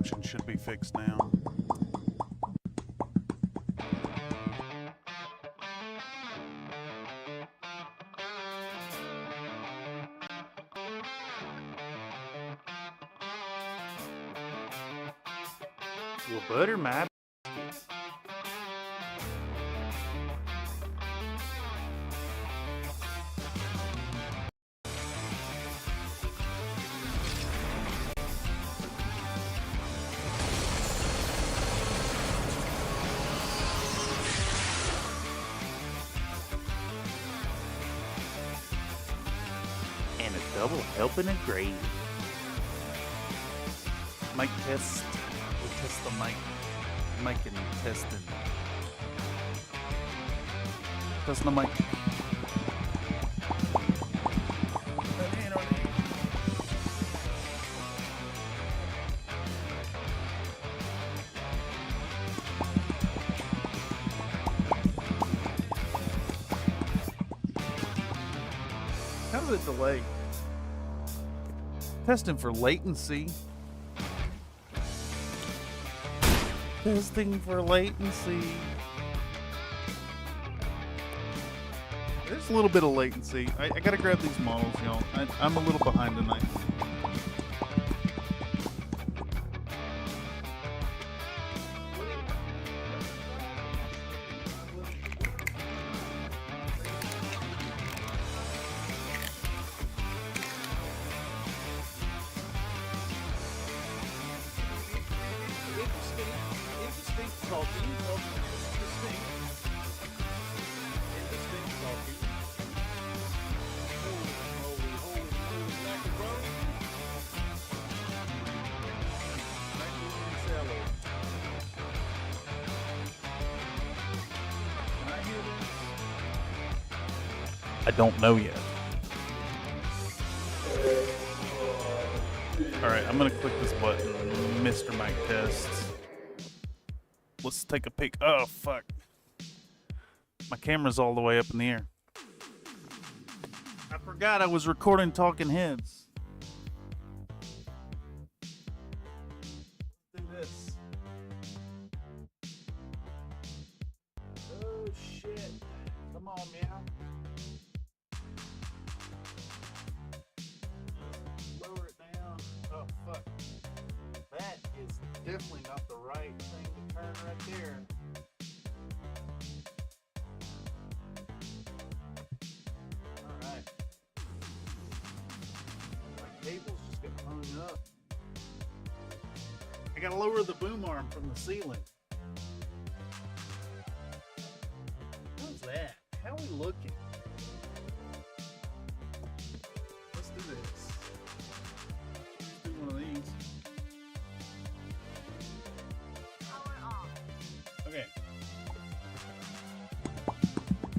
function should be fixed now. Well, butter my biscuits. And a double helping of gravy. Mic test. We'll test the mic. Mic and testing. Testing the mic. How's it delayed? Testing for latency. Testing for latency. There's a little bit of latency. I gotta grab these models, y'all. I'm a little behind tonight. I don't know yet. Alright, I'm gonna click this button, Mr. Mic Tests. Let's take a peek. Oh, fuck. My camera's all the way up in the air. I forgot I was recording Talking Heads. Let's do this. Oh, shit. Come on, man. Lower it down. Oh, fuck. That is definitely not the right thing to turn right there. Alright. My cable's just got hung up. I gotta lower the boom arm from the ceiling. How's that? How are we looking? Let's do this. Let's do one of these. Okay.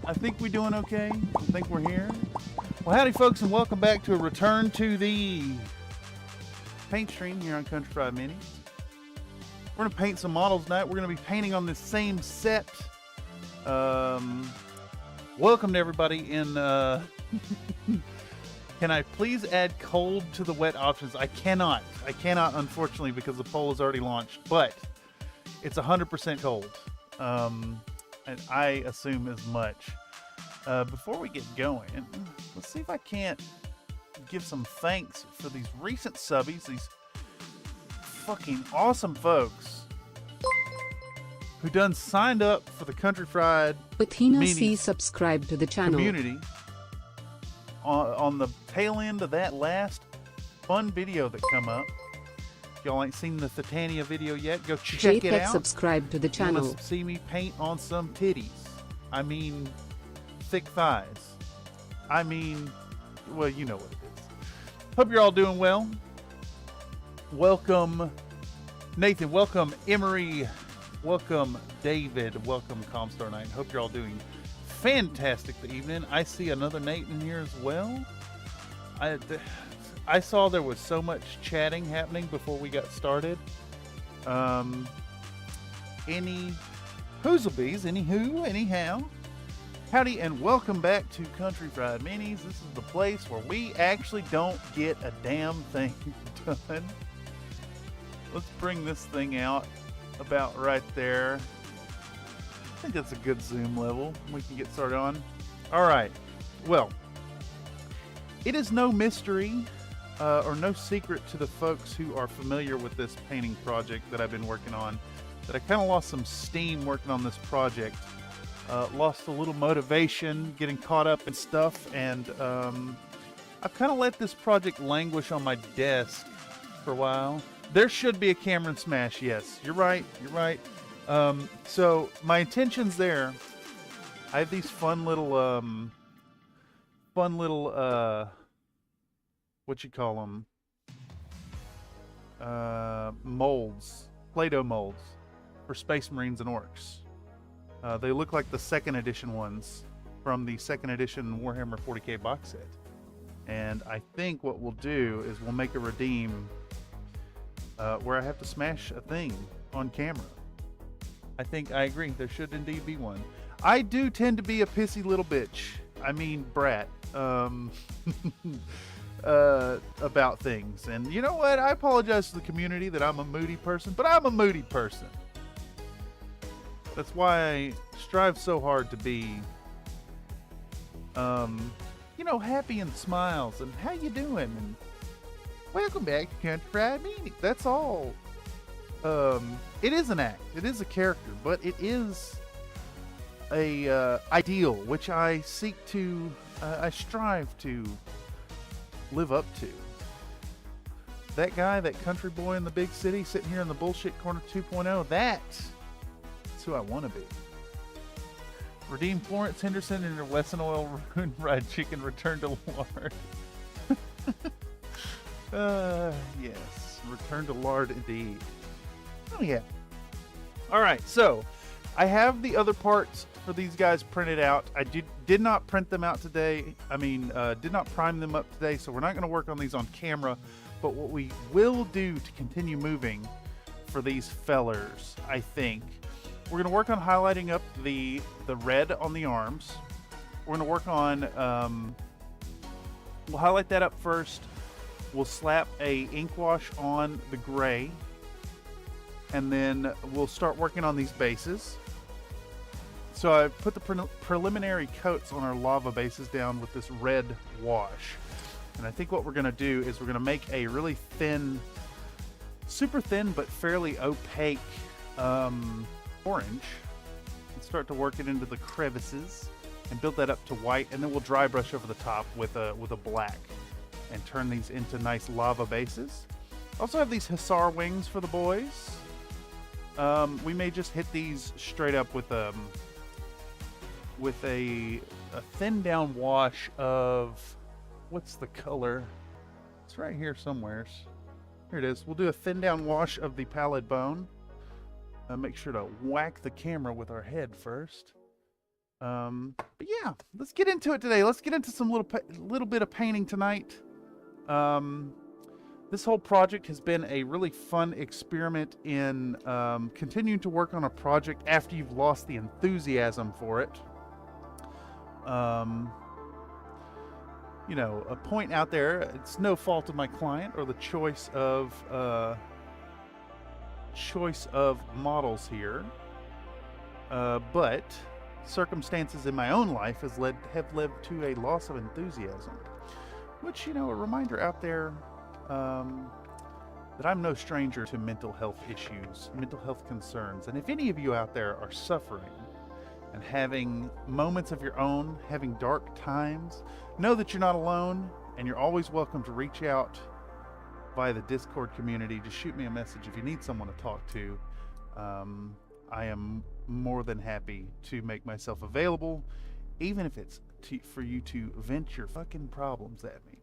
I think we're doing okay. I think we're here. Well, howdy folks, and welcome back to a return to the paint stream here on Country Fried Minis. We're going to paint some models tonight. We're going to be painting on this same set. Welcome to everybody in... Can I please add cold to the wet options? I cannot. I cannot, unfortunately, because the poll is already launched. But it's 100% cold. And I assume as much. Before we get going, let's see if I can't give some thanks for these recent subbies, these fucking awesome folks who done signed up for the Country Fried Minis subscribe to the channel community on the tail end of that last fun video that come up. If y'all ain't seen the Titania video yet, go check it out. Subscribe to the channel. You want to see me paint on some titties. I mean, thick thighs. I mean, well, you know what it is. Hope you're all doing well. Welcome, Nathan. Welcome, Emery. Welcome, David. Welcome, Comstar9. Hope you're all doing fantastic this evening. I see another Nate in here as well. I saw there was so much chatting happening before we got started. Any Hoozlebees, anyhow. Howdy, and welcome back to Country Fried Minis. This is the place where we actually don't get a damn thing done. Let's bring this thing out about right there. I think that's a good zoom level. We can get started on. All right. Well, it is no mystery or no secret to the folks who are familiar with this painting project that I've been working on that I kind of lost some steam working on this project. Lost a little motivation getting caught up in stuff, and I've kind of let this project languish on my desk for a while. There should be a Cameron Smash, yes. You're right, you're right. So my intentions there, I have these fun little, what you call them? Molds, Play-Doh molds for Space Marines and Orcs. They look like the second edition ones from the second edition Warhammer 40k box set. And I think what we'll do is we'll make a redeem where I have to smash a thing on camera. I think I agree. There should indeed be one. I do tend to be a pissy little bitch. I mean, brat. About things. And you know what? I apologize to the community that I'm a moody person, but I'm a moody person. That's why I strive so hard to be, you know, happy and smiles and how you doing and welcome back to Country Fried Meeting. That's all. It is an act. It is a character, but it is a ideal which I seek to, I strive to live up to. That guy, that country boy in the big city, sitting here in the bullshit corner 2.0. That's who I want to be. Redeem Florence Henderson and her Wesson Oil Rune Fried Chicken Return to lard. Yes, return to lard indeed. Oh yeah. All right, so I have the other parts for these guys printed out. I did not print them out today. I mean, did not prime them up today, so we're not going to work on these on camera. But what we will do to continue moving for these fellers, I think, we're going to work on highlighting up the red on the arms. We're going to work on, we'll highlight that up first. We'll slap a ink wash on the gray. And then we'll start working on these bases. So I put the preliminary coats on our lava bases down with this red wash. And I think what we're going to do is we're going to make a really thin, super thin but fairly opaque orange, and start to work it into the crevices and build that up to white, and then we'll dry brush over the top with a black and turn these into nice lava bases. Also have these Hussar wings for the boys. We may just hit these straight up with a thin down wash of, what's the color? It's right here somewhere. Here it is. We'll do a thin down wash of the pallid bone. Make sure to whack the camera with our head first. But yeah, let's get into it today. Let's get into some little bit of painting tonight. This whole project has been a really fun experiment in continuing to work on a project after you've lost the enthusiasm for it. You know, a point out there, it's no fault of my client or the choice of models here, but circumstances in my own life have led to a loss of enthusiasm, which, you know, a reminder out there that I'm no stranger to mental health issues, mental health concerns, and if any of you out there are suffering and having moments of your own, having dark times, know that you're not alone, and you're always welcome to reach out via the Discord community. Just shoot me a message if you need someone to talk to. I am more than happy to make myself available, even if it's for you to vent your fucking problems at me.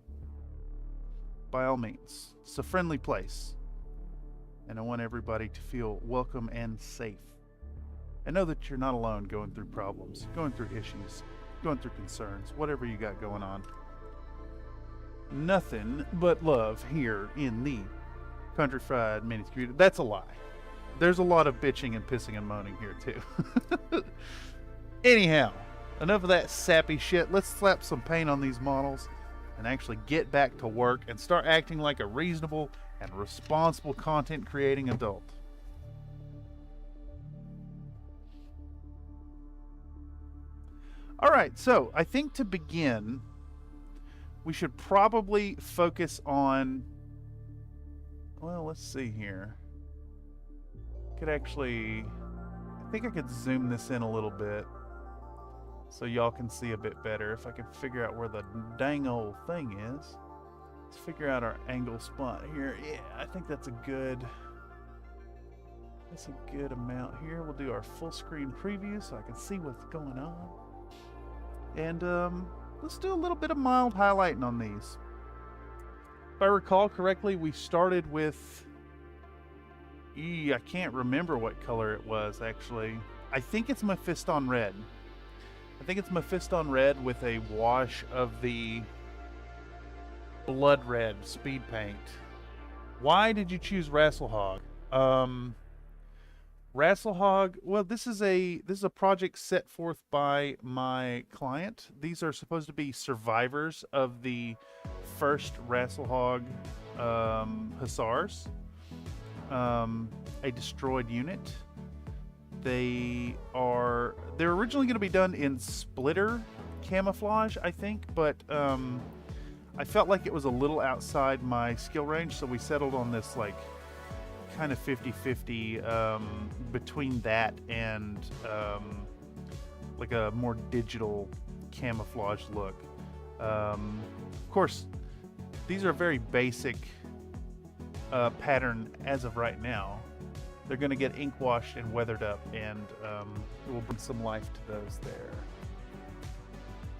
By all means, it's a friendly place, and I want everybody to feel welcome and safe. And know that you're not alone going through problems, going through issues, going through concerns, whatever you got going on. Nothing but love here in the Country Fried Mini community. That's a lie. There's a lot of bitching and pissing and moaning here too. Anyhow, enough of that sappy shit. Let's slap some paint on these models and actually get back to work and start acting like a reasonable, and responsible content creating adult. All right, so I think to begin, we should probably focus on, well, let's see here. Could actually, I think I could zoom this in a little bit so y'all can see a bit better if I can figure out where the dang old thing is. Let's figure out our angle spot here. Yeah, I think that's a good amount here. We'll do our full screen preview so I can see what's going on. And let's do a little bit of mild highlighting on these. If I recall correctly, we started with, I can't remember what color it was actually. I think it's Mephiston Red. I think it's Mephiston Red with a wash of the Blood Red speed paint. Why did you choose Rasalhague? Rasalhague, well, this is a project set forth by my client. These are supposed to be survivors of the first Rasalhague Hussars, a destroyed unit. They're originally going to be done in splitter camouflage, I think, but I felt like it was a little outside my skill range, so we settled on this like kind of 50-50 between that and like a more digital camouflage look. Of course, these are a very basic pattern as of right now. They're going to get ink washed and weathered up, and it will bring some life to those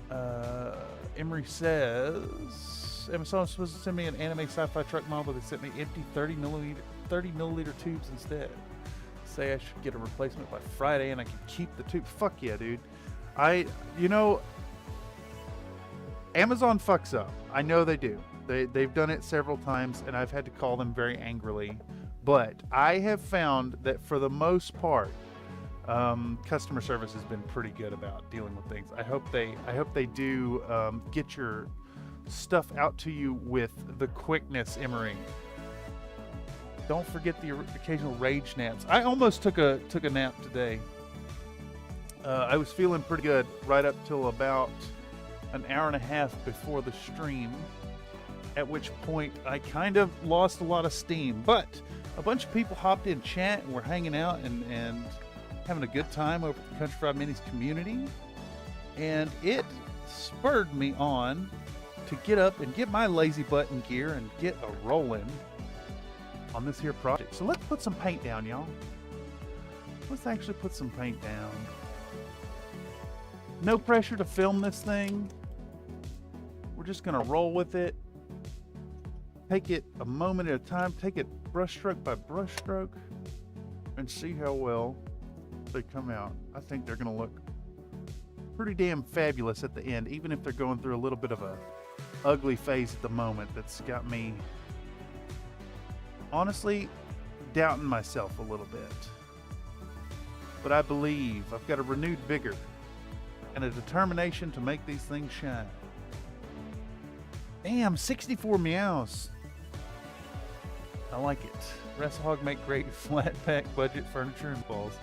there. Emery says, Amazon was supposed to send me an anime sci-fi truck model, but they sent me empty 30 milliliter tubes instead. Say I should get a replacement by Friday and I can keep the tube. Fuck yeah, dude. Amazon fucks up. I know they do. They've done it several times, and I've had to call them very angrily. But I have found that for the most part, customer service has been pretty good about dealing with things. I hope they do get your stuff out to you with the quickness, Emery. Don't forget the occasional rage naps. I almost took a nap today. I was feeling pretty good right up till about an hour and a half before the stream, at which point I kind of lost a lot of steam. But a bunch of people hopped in chat and we're hanging out and having a good time over at the Country Fried Minis community. And it spurred me on to get up and get my lazy butt in gear and get a rolling on this here project. So let's put some paint down, y'all. Let's actually put some paint down. No pressure to film this thing. We're just gonna roll with it. Take it a moment at a time. Take it brushstroke by brushstroke and see how well they come out. I think they're gonna look pretty damn fabulous at the end, even if they're going through a little bit of a ugly phase at the moment that's got me honestly doubting myself a little bit. But I believe I've got a renewed vigor and a determination to make these things shine. Damn, 64 meows. I like it. Rasalhague make great flat pack budget furniture and balls.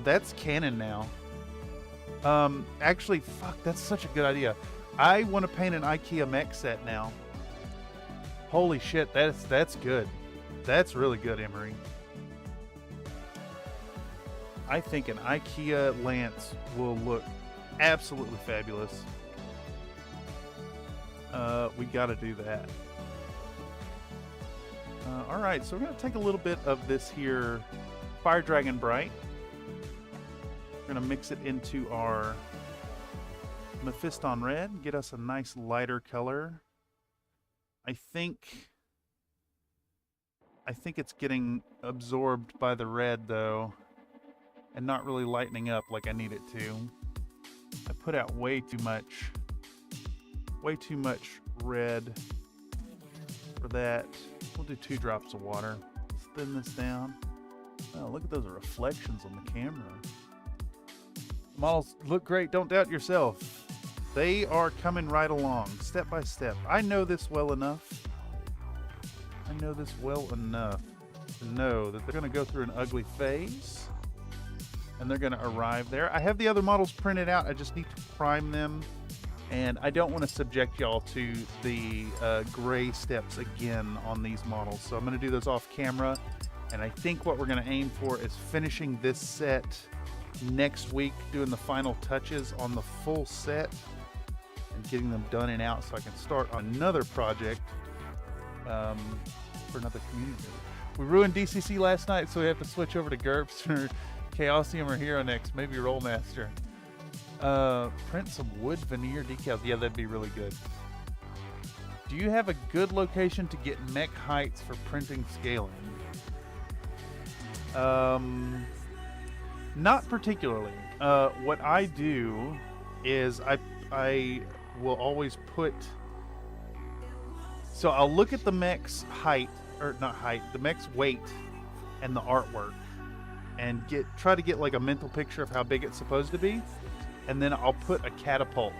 That's canon now. Actually, fuck, that's such a good idea. I want to paint an IKEA Mech set now. Holy shit, that's good. That's really good, Emery. I think an IKEA lance will look absolutely fabulous. We got to do that. All right, so we're going to take a little bit of this here Fire Dragon Bright. We're going to mix it into our Mephiston Red, get us a nice lighter color. I think it's getting absorbed by the red though, and not really lightening up like I need it to. I put out way too much red for that. We'll do 2 drops of water. Let's thin this down. Oh, look at those reflections on the camera. The models look great. Don't doubt yourself. They are coming right along, step by step. I know this well enough. I know this well enough to know that they're going to go through an ugly phase and they're going to arrive there. I have the other models printed out. I just need to prime them, and I don't want to subject y'all to the gray steps again on these models. So I'm going to do those off camera, and I think what we're going to aim for is finishing this set next week, doing the final touches on the full set and getting them done and out so I can start on another project for another community. We ruined DCC last night, so we have to switch over to GURPS or Chaosium or Hero next, maybe Rollmaster. Print some wood veneer decals. Yeah, that'd be really good. Do you have a good location to get mech heights for printing scaling? Not particularly. What I do is I will always put, so I'll look at the mech's height, or not height, the mech's weight and the artwork, and try to get like a mental picture of how big it's supposed to be, and then I'll put a catapult.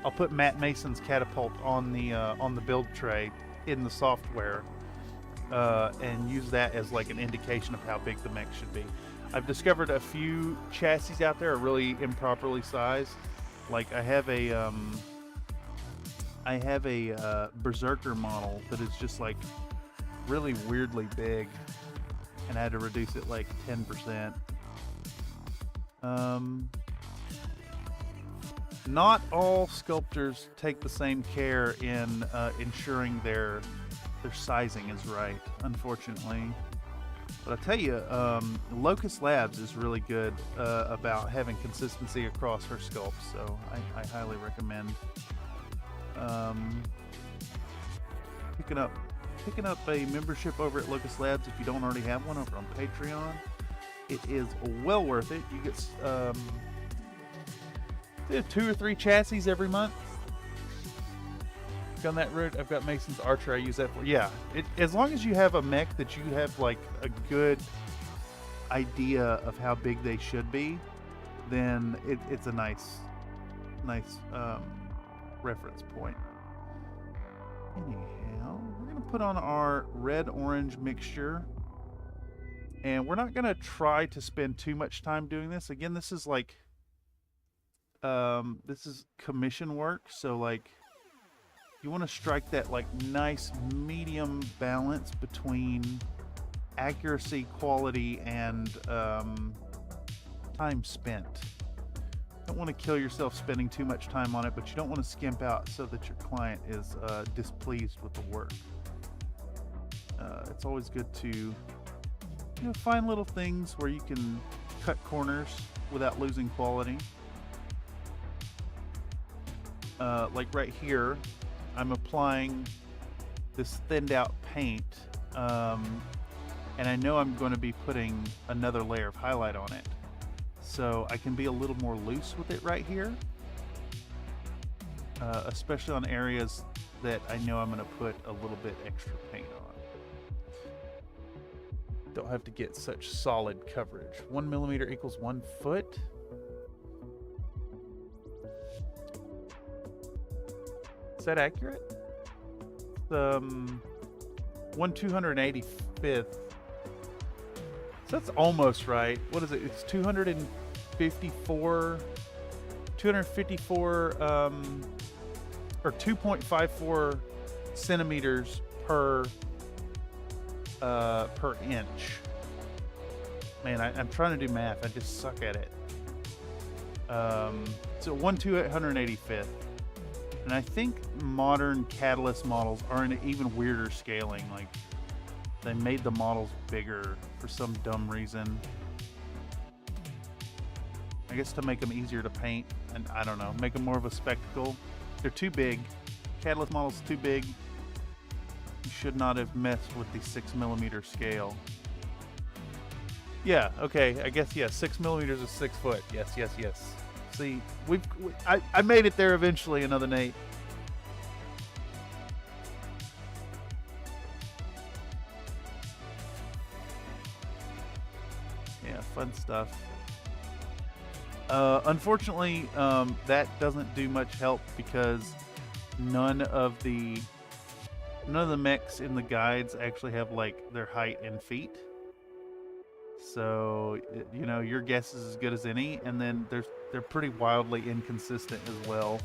I'll put Matt Mason's catapult on the build tray in the software, and use that as like an indication of how big the mech should be. I've discovered a few chassis out there are really improperly sized. Like I have a Berserker model that is just like really weirdly big, and I had to reduce it like 10%. Not all sculptors take the same care in ensuring their sizing is right, unfortunately. But I tell you, Locust Labs is really good about having consistency across her sculpts, so I highly recommend picking up a membership over at Locust Labs if you don't already have one over on Patreon. It is well worth it. You get they have 2 or 3 chassis every month. Down that route, I've got Mason's Archer. I use that for, yeah. As long as you have a mech that you have like a good idea of how big they should be, then it's a nice reference point. Anyhow, we're gonna put on our red-orange mixture, and we're not gonna try to spend too much time doing this. Again, this is like this is commission work, so like you want to strike that like nice medium balance between accuracy, quality, and time spent. Don't want to kill yourself spending too much time on it, but you don't want to skimp out so that your client is displeased with the work. It's always good to find little things where you can cut corners without losing quality. Like right here, I'm applying this thinned out paint, and I know I'm going to be putting another layer of highlight on it, so I can be a little more loose with it right here, especially on areas that I know I'm going to put a little bit extra paint on. Don't have to get such solid coverage. 1 millimeter equals 1 foot. Is that accurate? 1/285th. So that's almost right. What is it? It's 254 or 2.54 centimeters per inch. Man, I'm trying to do math. I just suck at it. So 1/285th. And I think modern Catalyst models are in an even weirder scaling. Like, they made the models bigger for some dumb reason. I guess to make them easier to paint, and I don't know, make them more of a spectacle. They're too big. Catalyst models too big. You should not have messed with the 6mm scale. Yeah, okay, I guess, yeah, 6mm is 6 foot. Yes, yes, yes. See, I made it there eventually, another Nate. Yeah, fun stuff. Unfortunately, that doesn't do much help because none of the None of the mechs in the guides actually have like their height in feet. So, you know, your guess is as good as any, and then they're pretty wildly inconsistent as well.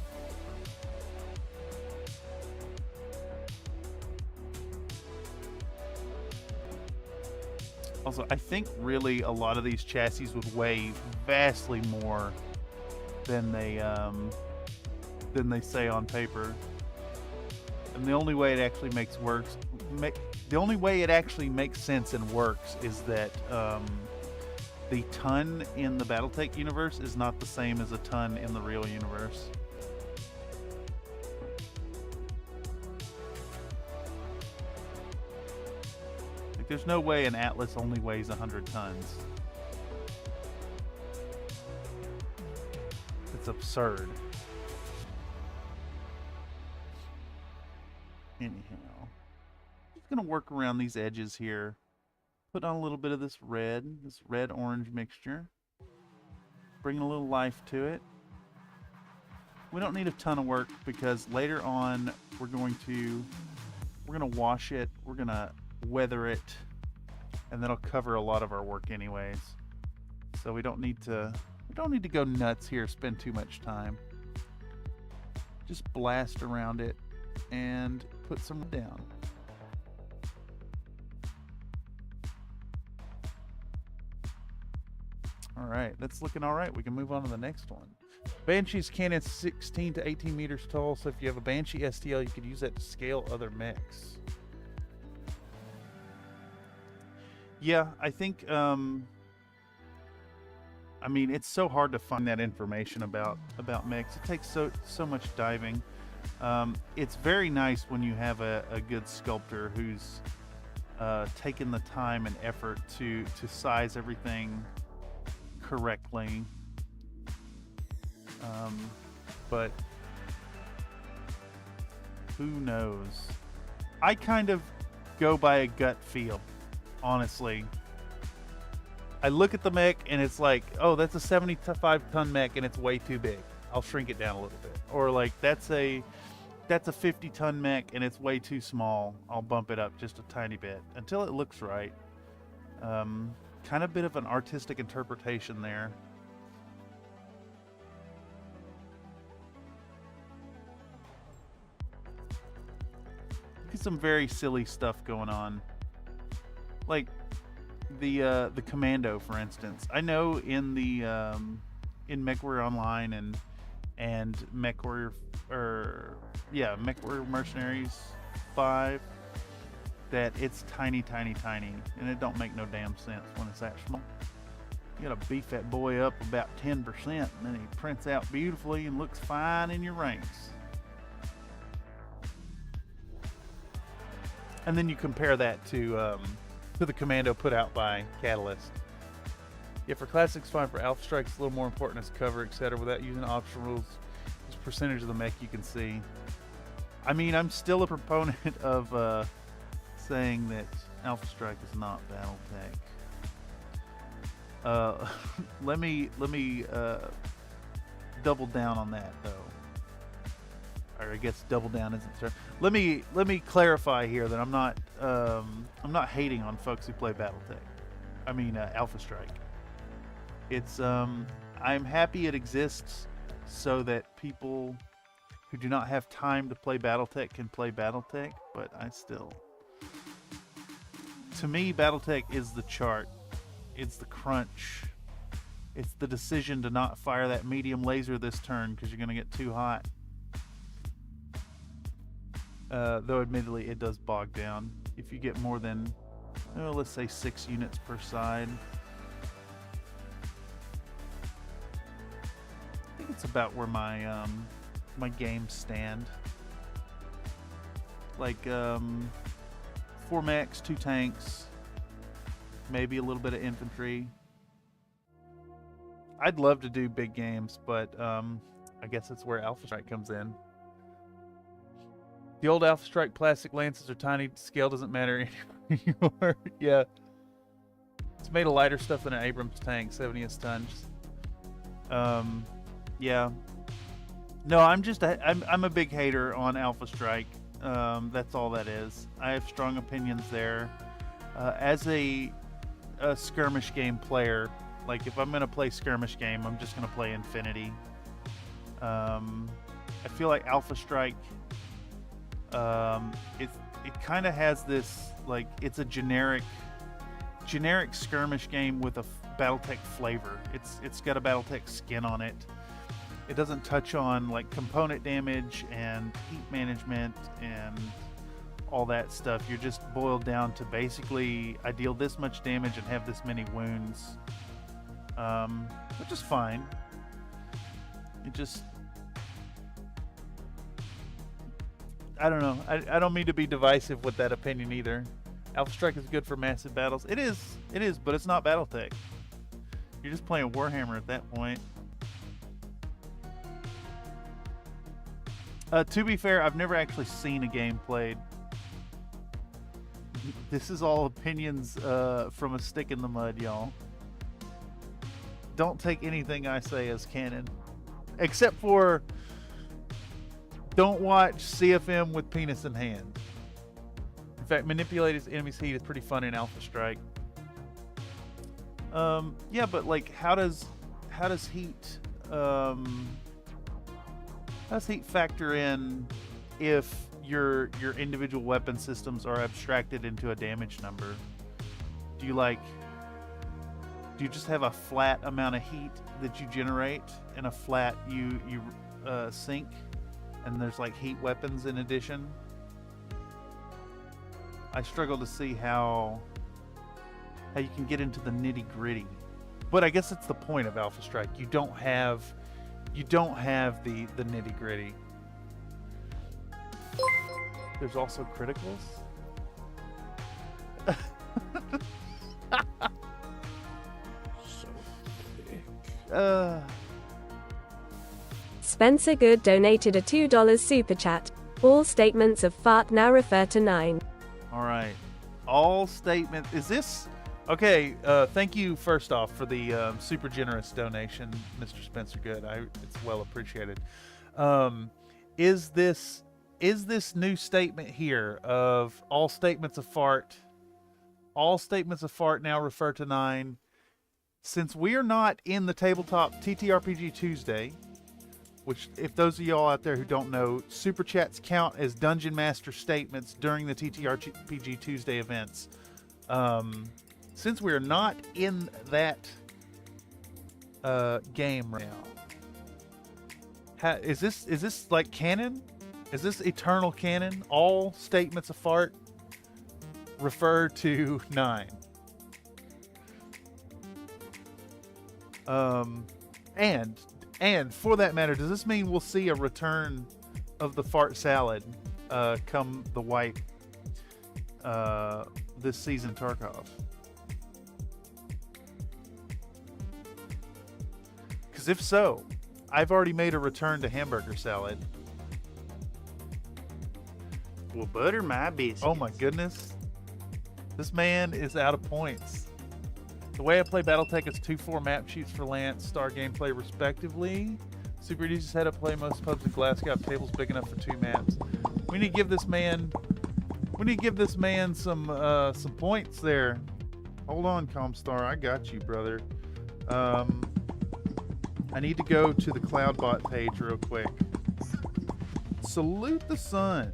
Also, I think really a lot of these chassis would weigh vastly more than they say on paper. And the only way it actually makes sense and works is that the ton in the BattleTech universe is not the same as a ton in the real universe. Like, there's no way an Atlas only weighs 100 tons. It's absurd. Anyhow, just gonna work around these edges here. Put on a little bit of this red-orange mixture. Bring a little life to it. We don't need a ton of work because later on we're gonna wash it, we're gonna weather it, and that'll cover a lot of our work anyways. So we don't need to go nuts here, spend too much time. Just blast around it and put some down. All right, that's looking all right. We can move on to the next one. Banshee's cannon's 16 to 18 meters tall, so if you have a Banshee STL, you could use that to scale other mechs. Yeah, I think, I mean, it's so hard to find that information about mechs. It takes so much diving. It's very nice when you have a good sculptor who's taken the time and effort to size everything correctly. But who knows? I kind of go by a gut feel, honestly. I look at the mech and it's like, oh, that's a 75-ton mech and it's way too big. I'll shrink it down a little bit. Or like, that's a 50-ton mech and it's way too small. I'll bump it up just a tiny bit until it looks right. Kind of bit of an artistic interpretation there. Look at some very silly stuff going on. Like the Commando, for instance. I know in the in MechWarrior Online and MechWarrior Mercenaries 5 that it's tiny, and it don't make no damn sense when it's that small. You gotta beef that boy up about 10%, and then he prints out beautifully and looks fine in your ranks. And then you compare that to the Commando put out by Catalyst. Yeah, for Classics, fine. For Alpha Strike, it's a little more important as cover, etc. Without using optional rules, there's a percentage of the mech you can see. I mean, I'm still a proponent of saying that Alpha Strike is not BattleTech. Let me double down on that though. Or I guess double down isn't true. Let me clarify here that I'm not hating on folks who play BattleTech. I mean Alpha Strike. It's I'm happy it exists so that people who do not have time to play BattleTech can play BattleTech, but to me, BattleTech is the chart. It's the crunch. It's the decision to not fire that medium laser this turn because you're going to get too hot. Though admittedly, it does bog down. If you get more than, let's say 6 units per side. I think it's about where my my games stand. Like 4 mechs, 2 tanks, maybe a little bit of infantry. I'd love to do big games, but I guess that's where Alpha Strike comes in. The old Alpha Strike plastic lances are tiny. Scale doesn't matter anymore. Yeah. It's made of lighter stuff than an Abrams tank, 70th tons. Yeah. No, I'm a big hater on Alpha Strike. That's all that is. I have strong opinions there. As a skirmish game player, like if I'm gonna play skirmish game, I'm just gonna play Infinity. I feel like Alpha Strike, it kind of has this, like, it's a generic skirmish game with a BattleTech flavor. It's got a BattleTech skin on it. It doesn't touch on like component damage and heat management and all that stuff. You're just boiled down to basically, I deal this much damage and have this many wounds, which is fine. It just, I don't know. I don't mean to be divisive with that opinion either. Alpha Strike is good for massive battles. It is, but it's not BattleTech. You're just playing Warhammer at that point. To be fair, I've never actually seen a game played. This is all opinions from a stick in the mud, y'all. Don't take anything I say as canon. Except for, don't watch CFM with penis in hand. In fact, manipulate his enemy's heat is pretty fun in Alpha Strike. Yeah, but like, how does heat factor in if your individual weapon systems are abstracted into a damage number? Do you just have a flat amount of heat that you generate and a flat you sink, and there's like heat weapons in addition? I struggle to see how you can get into the nitty-gritty. But I guess it's the point of Alpha Strike. You don't have the nitty-gritty. There's also criticals. So thick. Spencer Good donated a $2 super chat. All statements of fart now refer to 9. All right. All statements. Is this okay? Thank you first off for the super generous donation, Mr. Spencer Good. It's well appreciated. Is this new statement here of all statements of fart? All statements of fart now refer to 9. Since we are not in the tabletop TTRPG Tuesday, which, if those of y'all out there who don't know, super chats count as Dungeon Master statements during the TTRPG Tuesday events. Since we're not in that game right now, is this like canon? Is this eternal canon? All statements of fart refer to 9. And for that matter, does this mean we'll see a return of the fart salad come the white this season, Tarkov? Because if so, I've already made a return to hamburger salad. Well, butter my biscuits. Oh my goodness. This man is out of points. The way I play BattleTech is 2-4 map sheets for Lance, star gameplay respectively. Super easy setup play, most pubs in Glasgow have tables big enough for 2 maps. We need to give this man some points there. Hold on, Comstar, I got you, brother. I need to go to the CloudBot page real quick. Salute the sun.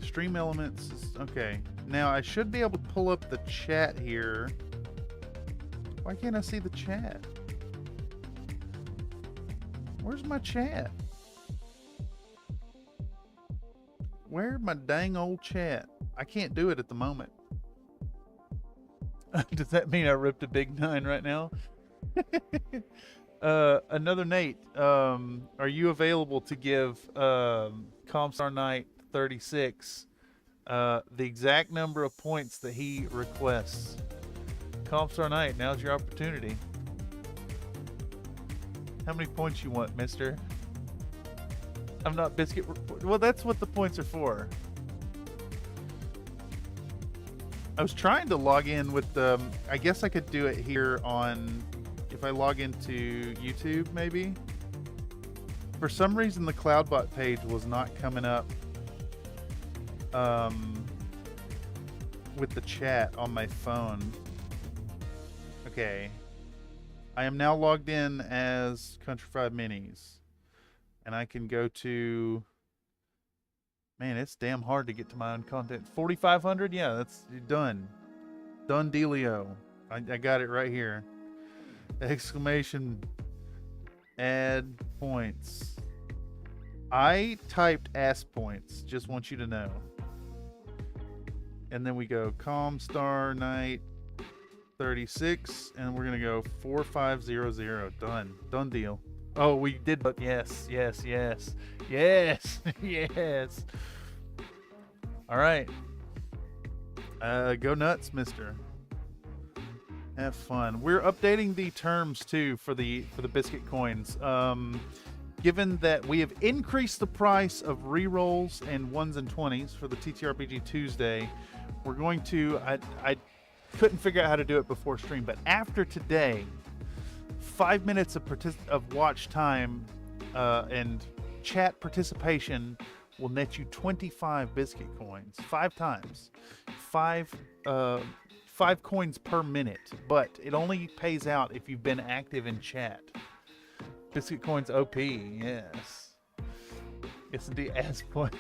Stream elements is, okay. Now I should be able to pull up the chat here. Why can't I see the chat? Where's my chat? Where's my dang old chat? I can't do it at the moment. Does that mean I ripped a big 9 right now? Another Nate, are you available to give Comstar Knight 36 the exact number of points that he requests? Comstar Knight, now's your opportunity. How many points you want, mister? I'm not biscuit. Well, that's what the points are for. I was trying to log in with the, I guess I could do it here on, if I log into YouTube maybe. For some reason, the CloudBot page was not coming up with the chat on my phone. Okay. I am now logged in as Country Fried Minis. And I can go to... Man, it's damn hard to get to my own content. 4,500? Yeah, that's done. Done dealio. I got it right here. Exclamation... Add points. I typed ass points. Just want you to know. And then we go Calm Star Night 36, and we're gonna go 4500. Done. Done deal. Oh, we did. But yes, yes, yes, yes, yes. All right. Go nuts, mister. Have fun. We're updating the terms too for the biscuit coins. Given that we have increased the price of rerolls and 1s and 20s for the TTRPG Tuesday, we're going to. I couldn't figure out how to do it before stream, but after today, 5 minutes of watch time and chat participation will net you 25 biscuit coins 5 times. 5 coins per minute, but it only pays out if you've been active in chat. Biscuit coins OP, yes. It's the ass point.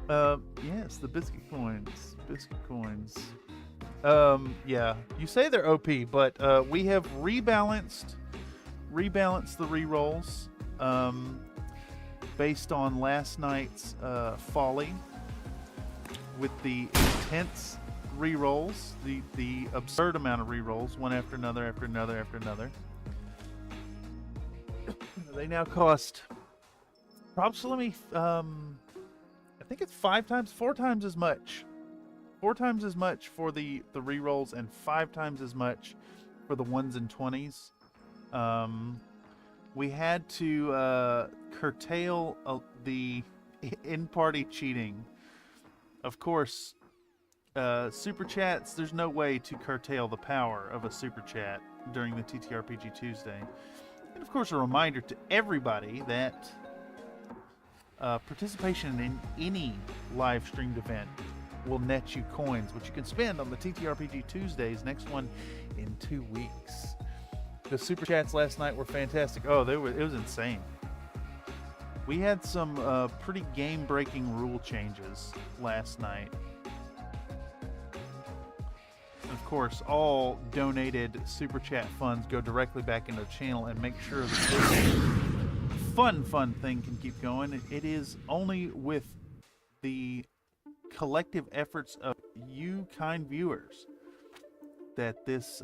Yes, the biscuit coins. Biscuit coins. Yeah, you say they're OP, but we have rebalanced the rerolls based on last night's folly with the intense rerolls, the absurd amount of rerolls, one after another, after another, after another. They now cost approximately, I think it's 4 times as much. 4 times as much for the rerolls and 5 times as much for the 1s and 20s. We had to curtail the in-party cheating. Of course, super chats, there's no way to curtail the power of a super chat during the TTRPG Tuesday. And of course, a reminder to everybody that participation in any live streamed event will net you coins, which you can spend on the TTRPG Tuesdays, next one in 2 weeks. The super chats last night were fantastic. Oh, it was insane. We had some pretty game-breaking rule changes last night. And of course, all donated super chat funds go directly back into the channel and make sure that this fun thing can keep going. It is only with the collective efforts of you kind viewers that this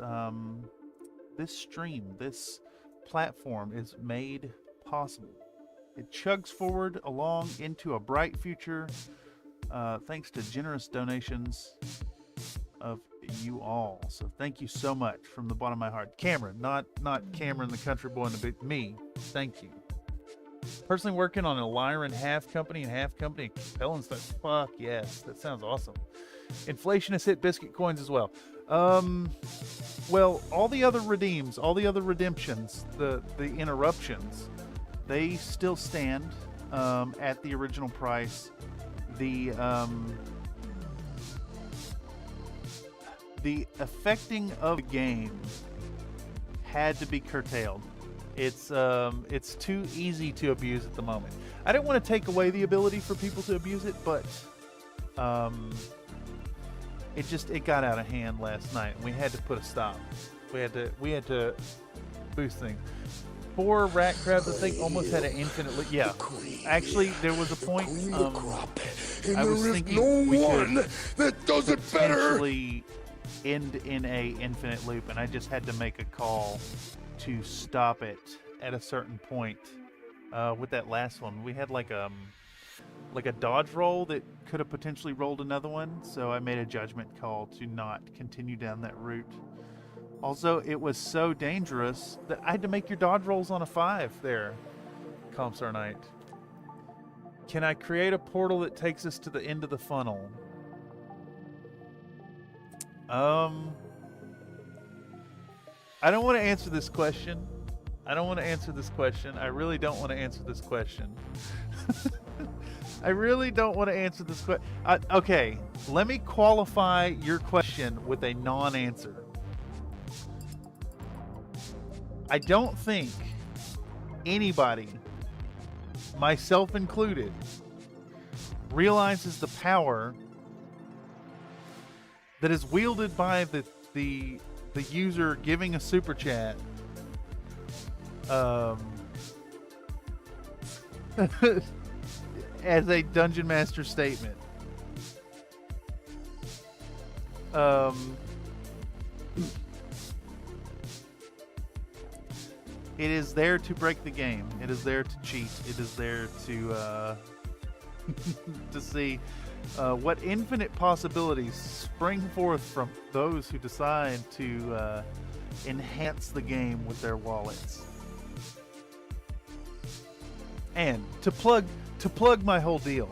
stream, this platform is made possible. It chugs forward along into a bright future thanks to generous donations of you all. So thank you so much from the bottom of my heart. Cameron, not Cameron, the country boy in the big, me. Thank you. Personally working on a Lyran half company and half company compelling stuff. Fuck yes, that sounds awesome. Inflation has hit biscuit coins as well. Well, all the other redeems, all the other redemptions, the interruptions, they still stand at the original price. The affecting of the game had to be curtailed. It's too easy to abuse at the moment. I didn't want to take away the ability for people to abuse it, but it got out of hand last night, and we had to put a stop. We had to boost things. 4 rat crabs, I think, almost had an infinite. Yeah, actually, there was a point. I was thinking we could that does it better. Potentially end in a infinite loop, and I just had to make a call to stop it at a certain point. With that last one, we had like a dodge roll that could have potentially rolled another one, so I made a judgment call to not continue down that route. Also, it was so dangerous that I had to make your dodge rolls on a 5 there, Comstar Knight. Can I create a portal that takes us to the end of the funnel? I don't want to answer this question. I don't want to answer this question. I really don't want to answer this question. I really don't want to answer this question. Okay, let me qualify your question with a non-answer. I don't think anybody, myself included, realizes the power that is wielded by the user giving a super chat as a Dungeon Master statement. It is there to break the game. It is there to cheat. It is there to to see what infinite possibilities spring forth from those who decide to enhance the game with their wallets. And to plug my whole deal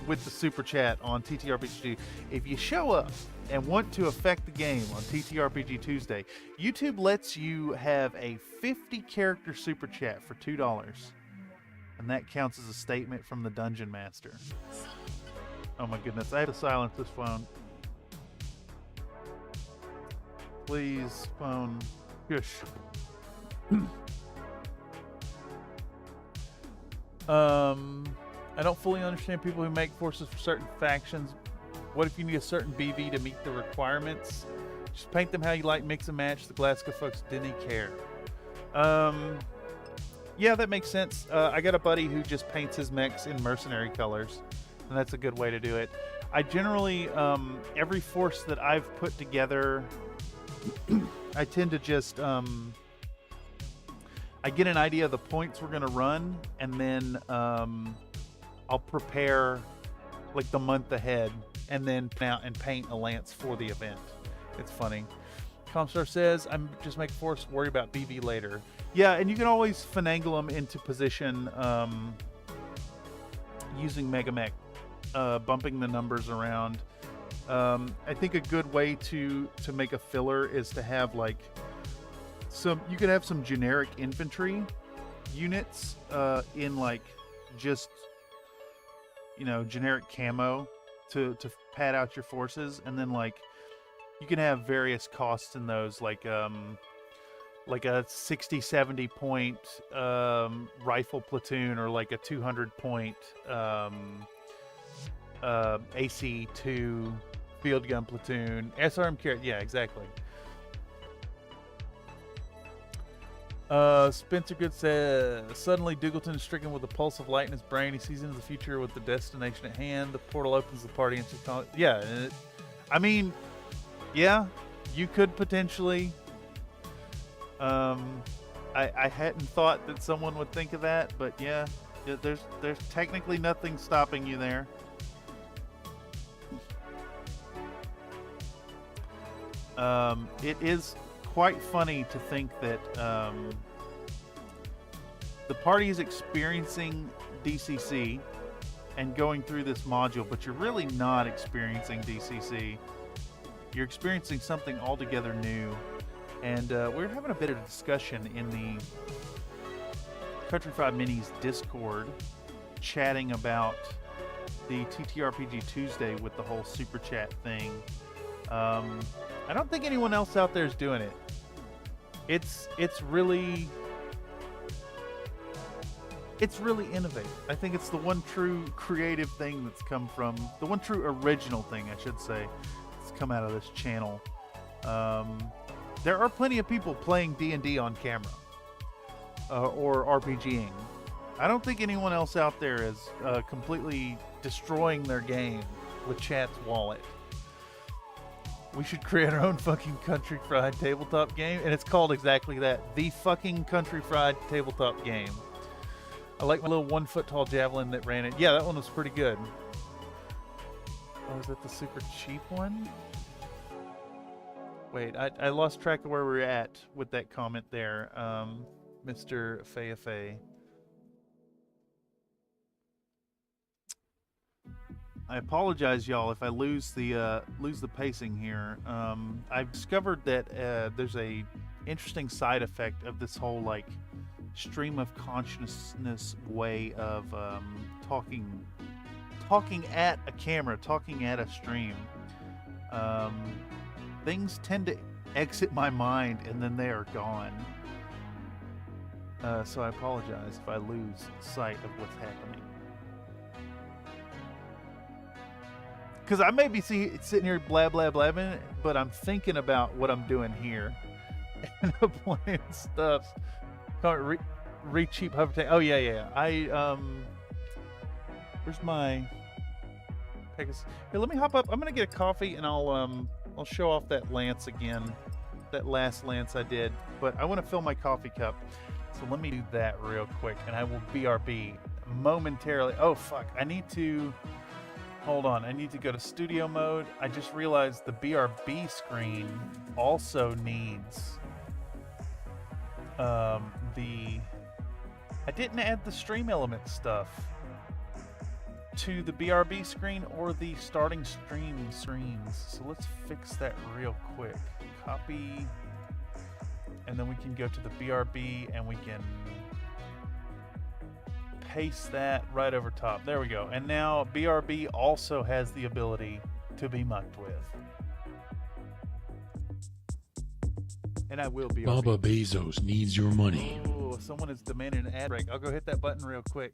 with the super chat on TTRPG, if you show up and want to affect the game on TTRPG Tuesday, YouTube lets you have a 50 character super chat for $2. And that counts as a statement from the Dungeon Master. Oh my goodness, I have to silence this phone. Please, phone. Shush. I don't fully understand people who make forces for certain factions. What if you need a certain BV to meet the requirements? Just paint them how you like, mix and match. The Glasgow folks didn't care. Yeah, that makes sense. I got a buddy who just paints his mechs in mercenary colors, and that's a good way to do it. I generally, every force that I've put together, I tend to just, I get an idea of the points we're going to run, and then I'll prepare like the month ahead, and then print out and paint a lance for the event. It's funny. Comstar says, I'm just make force, worry about BV later. Yeah, and you can always finagle them into position using Mega Mech, bumping the numbers around. I think a good way to make a filler is to have like you could have some generic infantry units in like just, you know, generic camo to pad out your forces, and then like you can have various costs in those, like a 60-70 point rifle platoon, or like a 200 point AC2 field gun platoon, SRM carrot. Yeah, exactly. Spencer Good says, suddenly Dougleton is stricken with a pulse of light in his brain. He sees into the future with the destination at hand. The portal opens, the party enters. Yeah, I mean, yeah, you could potentially. I hadn't thought that someone would think of that, but yeah, there's technically nothing stopping you there. It is quite funny to think that the party is experiencing DCC and going through this module, but you're really not experiencing DCC. You're experiencing something altogether new. And we're having a bit of a discussion in the Country Fried Minis Discord, chatting about the TTRPG Tuesday with the whole super chat thing. I don't think anyone else out there is doing it. It's really innovative. I think it's the one true creative thing that's come from, the one true original thing, I should say, that's come out of this channel. There are plenty of people playing D&D on camera or RPGing. I don't think anyone else out there is completely destroying their game with chat's wallet. We should create our own fucking Country Fried tabletop game, and it's called exactly that, the fucking Country Fried tabletop game. I like my little 1 foot tall javelin that ran it. Yeah, that one was pretty good. Oh, is that the super cheap one? Wait, I lost track of where we're at with that comment there, Mr. Fayafay. I apologize, y'all, if I lose the pacing here. I've discovered that there's a interesting side effect of this whole like stream of consciousness way of talking at a camera, talking at a stream. Things tend to exit my mind and then they are gone. So I apologize if I lose sight of what's happening. Because I may be sitting here blabbing, but I'm thinking about what I'm doing here. And I'm playing stuff. Cheap hover tank. Oh yeah. Where's my Pegasus? Here, let me hop up. I'm gonna get a coffee and I'll show off that lance again. That last lance I did. But I want to fill my coffee cup. So let me do that real quick and I will BRB momentarily. Oh fuck. Hold on, I need to go to studio mode. I just realized the BRB screen also needs I didn't add the stream element stuff to the BRB screen or the starting stream screens. So let's fix that real quick. Copy, and then we can go to the BRB and we can paste that right over top. There we go. And now BRB also has the ability to be mucked with. And I will be. Baba Bezos needs your money. Oh, someone is demanding an ad break. I'll go hit that button real quick.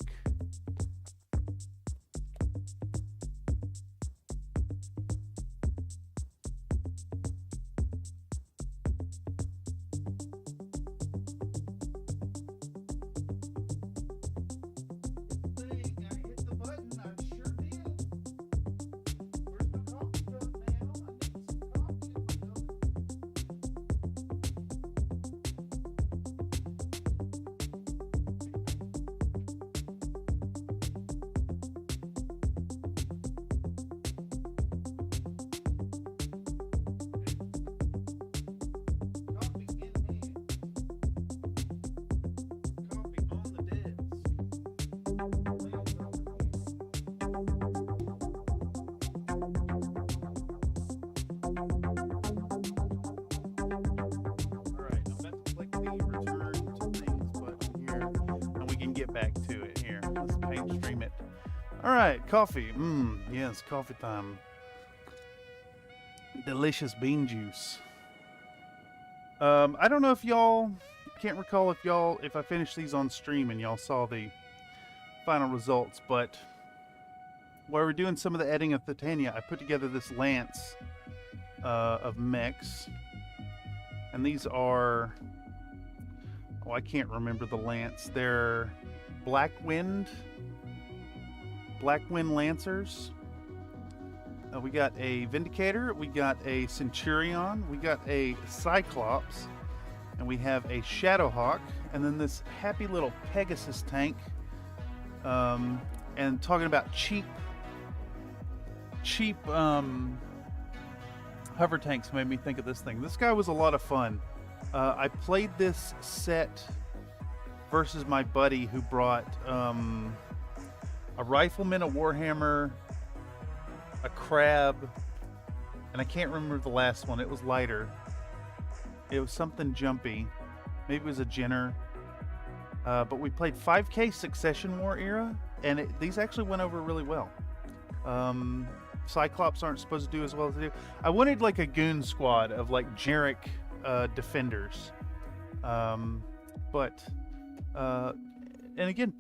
Back to it here. Let's Paintstream it. All right, coffee. Yes, coffee time. Delicious bean juice. I don't know if y'all, can't recall if I finished these on stream and y'all saw the final results, but while we're doing some of the editing of Titania, I put together this lance of Mechs, and these are, oh, I can't remember the lance. They're Black Wind Lancers. We got a Vindicator, we got a Centurion, we got a Cyclops, and we have a Shadowhawk, and then this happy little Pegasus tank. And talking about cheap hover tanks made me think of this thing. This guy was a lot of fun. I played this set versus my buddy who brought a rifleman, a warhammer, a crab, and I can't remember the last one. It was lighter. It was something jumpy. Maybe it was a Jenner. But we played 5K Succession War era, and these actually went over really well. Cyclops aren't supposed to do as well as they do. I wanted like a goon squad of like Jarek defenders. And again,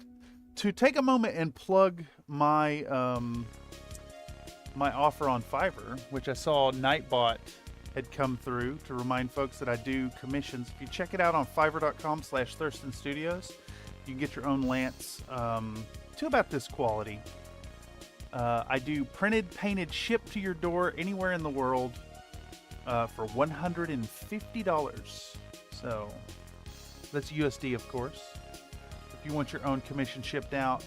to take a moment and plug my my offer on Fiverr, which I saw Nightbot had come through to remind folks that I do commissions. If you check it out on fiverr.com/Thurston Studios, you can get your own lance to about this quality. I do printed, painted, shipped to your door anywhere in the world for $150. So that's USD, of course. If you want your own commission shipped out,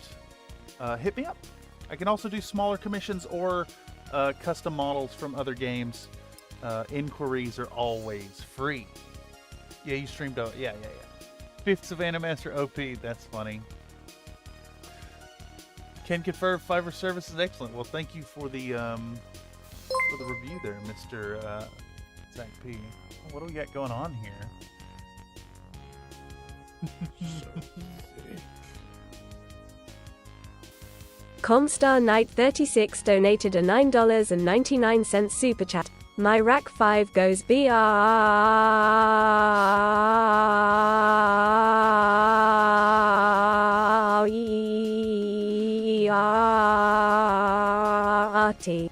hit me up. I can also do smaller commissions or custom models from other games. Inquiries are always free. Yeah, you streamed out. Yeah. Fifths of Animaster OP. That's funny. Can confirm Fiverr service is excellent. Well, thank you for the review there, Mr. Zach P. What do we got going on here? Comstar Knight 36 donated a $9.99 super chat. My rack 5 goes BRT.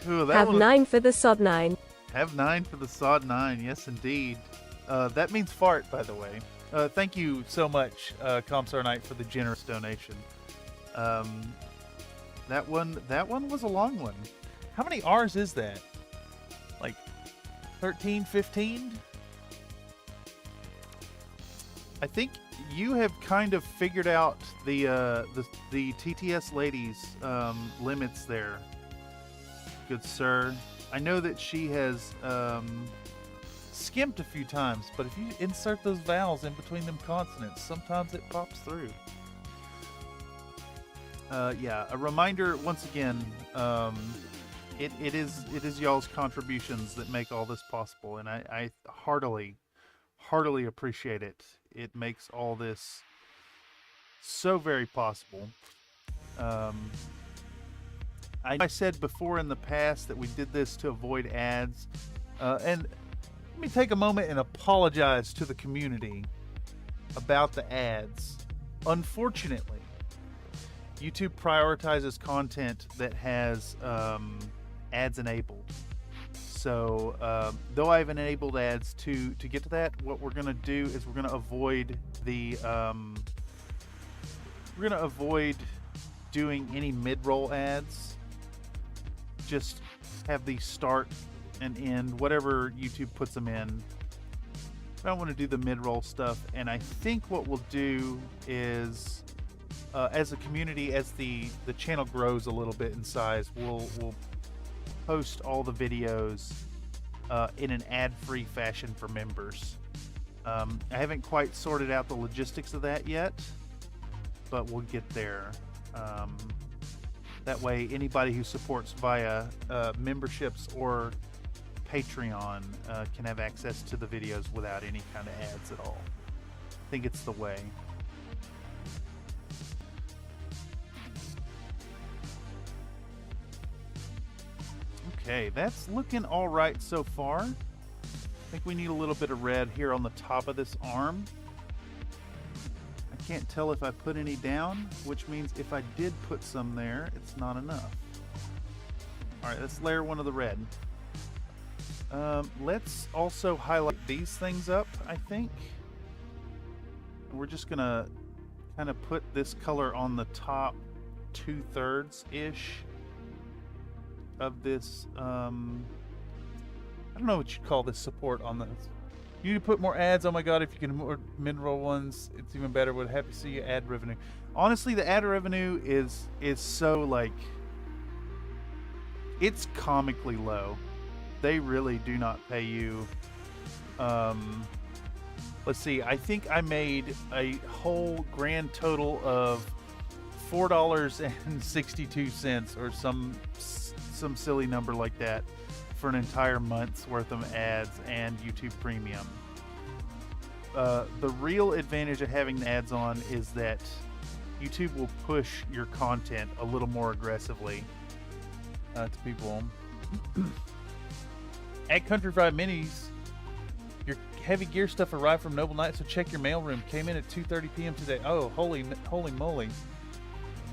Ooh, that Have one- 9 for the sod 9. Have 9 for the sod 9. Yes, indeed. That means fart, by the way. Thank you so much, Comstar Knight, for the generous donation. That one was a long one. How many R's is that? Like 13, 15? I think you have kind of figured out the TTS ladies limits there, good sir. I know that she has skimped a few times, but if you insert those vowels in between them consonants, sometimes it pops through. Yeah, a reminder once again, it is y'all's contributions that make all this possible, and I heartily appreciate it. It makes all this so very possible. I said before in the past that we did this to avoid ads, and let me take a moment and apologize to the community about the ads. Unfortunately, YouTube prioritizes content that has ads enabled. So though I have enabled ads to get to that, what we're gonna do is we're gonna avoid the doing any mid-roll ads. Just have these start and end whatever YouTube puts them in. I don't want to do the mid-roll stuff, and I think what we'll do is, as a community, as the channel grows a little bit in size, we'll post all the videos in an ad-free fashion for members. I haven't quite sorted out the logistics of that yet, but we'll get there. That way, anybody who supports via memberships or Patreon can have access to the videos without any kind of ads at all. I think it's the way. Okay, that's looking all right so far. I think we need a little bit of red here on the top of this arm. I can't tell if I put any down, which means if I did put some there, it's not enough. All right, let's layer one of the red. Let's also highlight these things up, I think. We're just gonna kind of put this color on the top 2/3-ish of this. I don't know what you'd call this support on this. You need to put more ads. Oh my god, if you can more mid-roll ones, it's even better. Would happy to see you ad revenue. Honestly, the ad revenue is so, like, it's comically low. They really do not pay you. Let's see, I think I made a whole grand total of $4.62 or some silly number like that for an entire month's worth of ads and YouTube Premium. The real advantage of having the ads on is that YouTube will push your content a little more aggressively to people. At Country Fried Minis, your heavy gear stuff arrived from Noble Knight, so check your mailroom. Came in at 2:30 p.m. today. Oh, holy moly.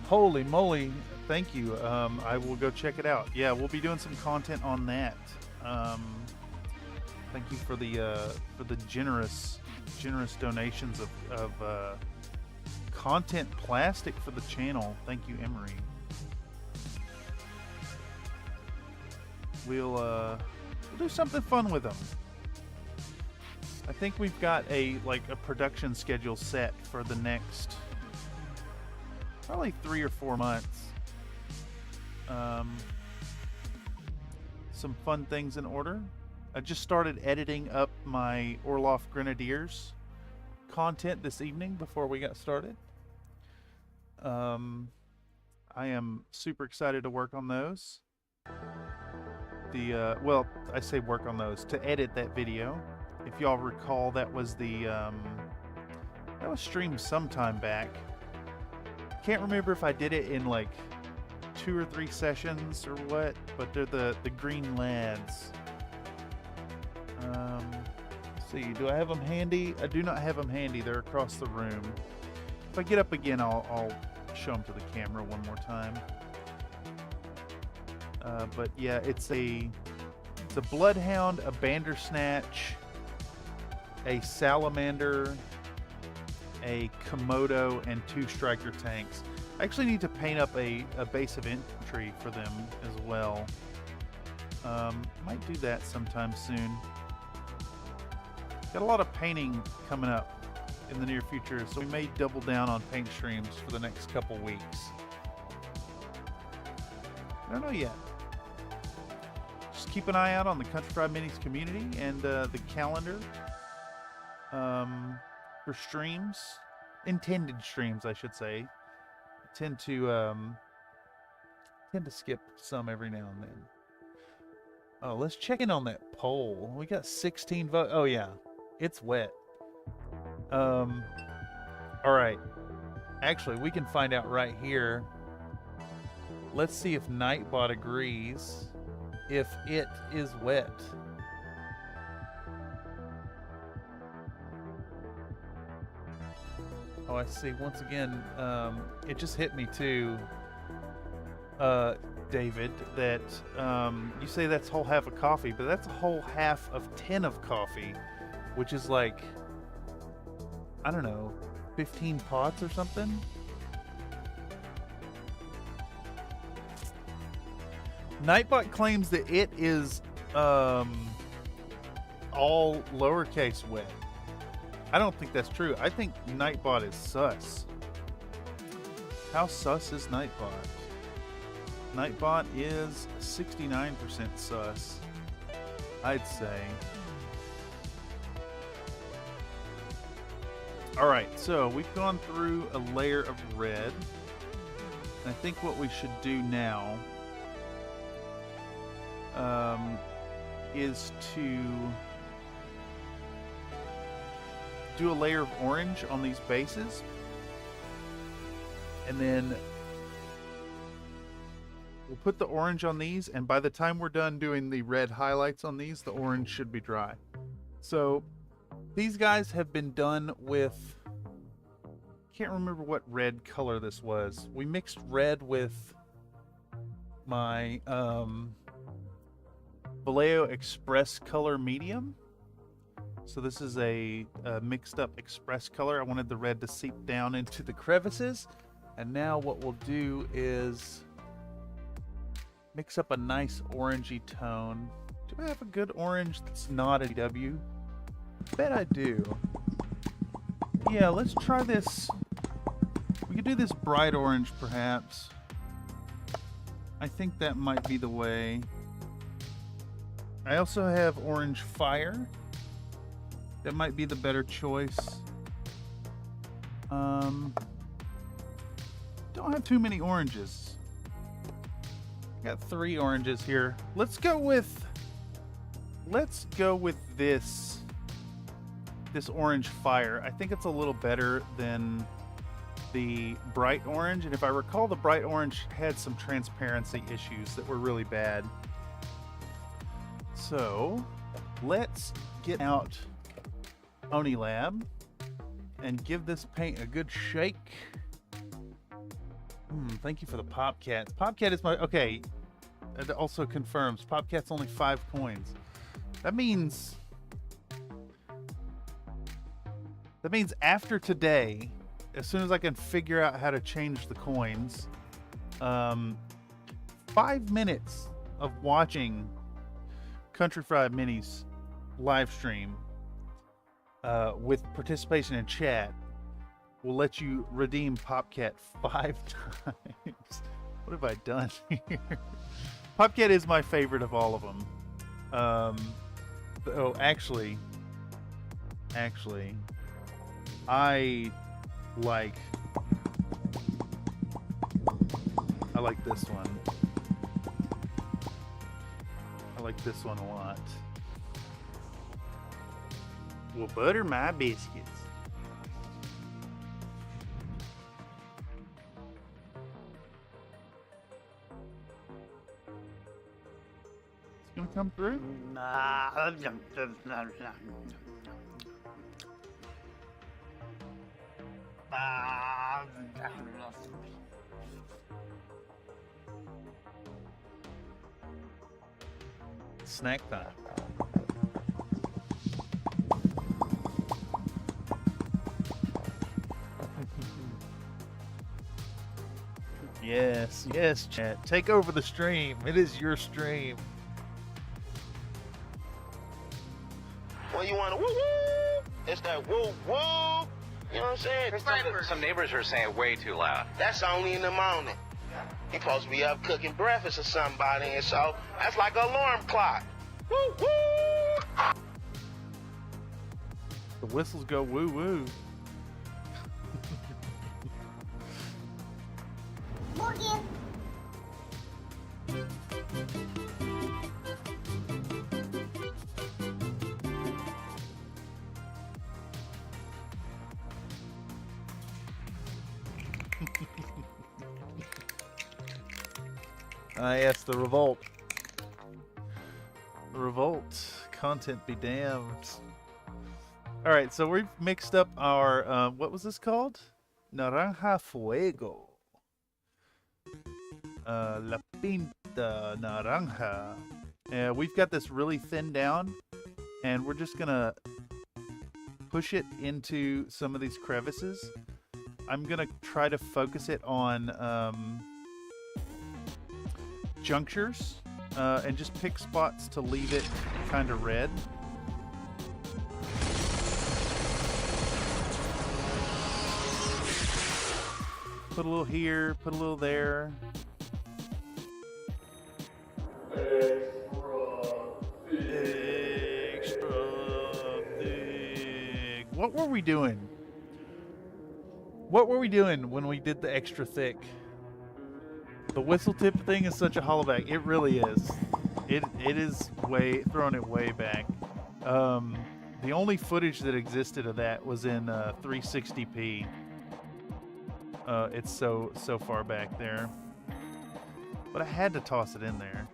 Holy moly. Thank you. I will go check it out. Yeah, we'll be doing some content on that. Thank you for the generous donations of content plastic for the channel. Thank you, Emery. We'll do something fun with them. I think we've got a production schedule set for the next probably 3 or 4 months. Some fun things in order. I just started editing up my Orloff Grenadiers content this evening before we got started. I am super excited to work on those. Well, I say work on those, to edit that video. If y'all recall, that was the That was streamed some time back. Can't remember if I did it in like 2 or 3 sessions or what, but they're the green lads. Let's see, do I have them handy? I do not have them handy. They're across the room. If I get up again, I'll show them to the camera one more time. But yeah, it's a bloodhound, a bandersnatch, a salamander, a Komodo, and 2 striker tanks. I actually need to paint up a base of infantry for them as well. Might do that sometime soon. Got a lot of painting coming up in the near future, so we may double down on paint streams for the next couple weeks. I don't know yet. Just keep an eye out on the Country Fried Minis community and the calendar for streams, intended streams, I should say. I tend to skip some every now and then. Oh, let's check in on that poll. We got 16 votes. Oh yeah, it's wet. All right. Actually, we can find out right here. Let's see if Nightbot agrees if it is wet. Oh, I see. Once again, it just hit me too, David, that you say that's whole half of coffee, but that's a whole half of 10 of coffee, which is like, I don't know, 15 pots or something? Nightbot claims that it is all lowercase wet. I don't think that's true. I think Nightbot is sus. How sus is Nightbot? Nightbot is 69% sus, I'd say. Alright, so we've gone through a layer of red. I think what we should do now is to do a layer of orange on these bases, and then we'll put the orange on these, and by the time we're done doing the red highlights on these, the orange should be dry. So these guys have been done with, can't remember what red color this was. We mixed red with my Vallejo Express color medium. So this is a mixed up express color. I wanted the red to seep down into the crevices. And now what we'll do is mix up a nice orangey tone. Do I have a good orange that's not a DW? Bet I do. Yeah, let's try this. We could do this bright orange perhaps. I think that might be the way. I also have orange fire. That might be the better choice. Don't have too many oranges. Got 3 oranges here. Let's go with this orange fire. I think it's a little better than the bright orange, and if I recall, the bright orange had some transparency issues that were really bad. So let's get out Oni Lab and give this paint a good shake. Thank you for the Popcats. Popcat is my, okay, it also confirms Popcat's only 5 coins. That means after today, as soon as I can figure out how to change the coins, 5 minutes of watching Country Fried Minis live stream with participation in chat will let you redeem Popcat 5 times. What have I done here? Popcat is my favorite of all of them. Oh, actually, I like this one. I like this one a lot. Well, butter my biscuits. come through? Snack time. Yes, yes, chat. Take over the stream. It is your stream. Well, you want to woo-woo? It's that woo-woo. You know what I'm saying? Some neighbors are saying way too loud. That's only in the morning. You supposed to be up cooking breakfast or somebody, and so that's like an alarm clock. Woo-woo! The whistles go woo-woo. Yes, the revolt. The revolt. Content be damned. Alright, so we've mixed up our, what was this called? Naranja Fuego. La Pinta Naranja. We've got this really thinned down, and we're just gonna push it into some of these crevices. I'm gonna try to focus it on junctures, and just pick spots to leave it kind of red. Put a little here, put a little there. Extra thick. What were we doing? What were we doing when we did the extra thick? The whistle tip thing is such a hollowback. It really is. It is way throwing it way back. The only footage that existed of that was in 360p. It's so far back there. But I had to toss it in there.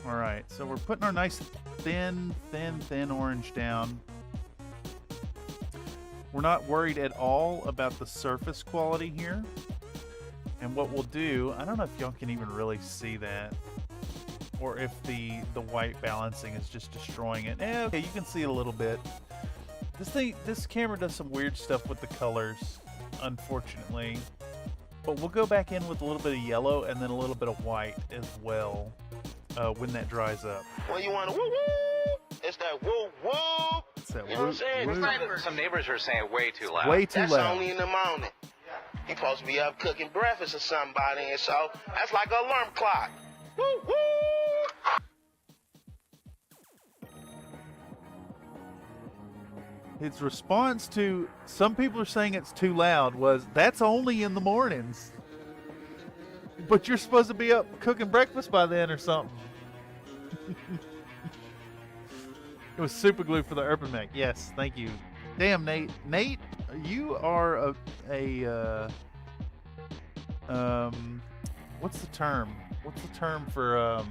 Alright, so we're putting our nice thin orange down. We're not worried at all about the surface quality here. And what we'll do, I don't know if y'all can even really see that, or if the white balancing is just destroying it. Okay, you can see it a little bit. This camera does some weird stuff with the colors, unfortunately. But we'll go back in with a little bit of yellow and then a little bit of white as well when that dries up. Well, you want to woo-woo? It's that woo-woo. You know what I'm saying? Some neighbors are saying way too loud. Way too that's loud. only in the morning. You supposed to be up cooking breakfast or somebody, and so that's like an alarm clock. Woo-woo! His response to some people are saying it's too loud was, that's only in the mornings. But you're supposed to be up cooking breakfast by then or something. It was super glue for the Urban Mech. Yes, thank you. Damn, Nate. Nate, you are what's the term? What's the term for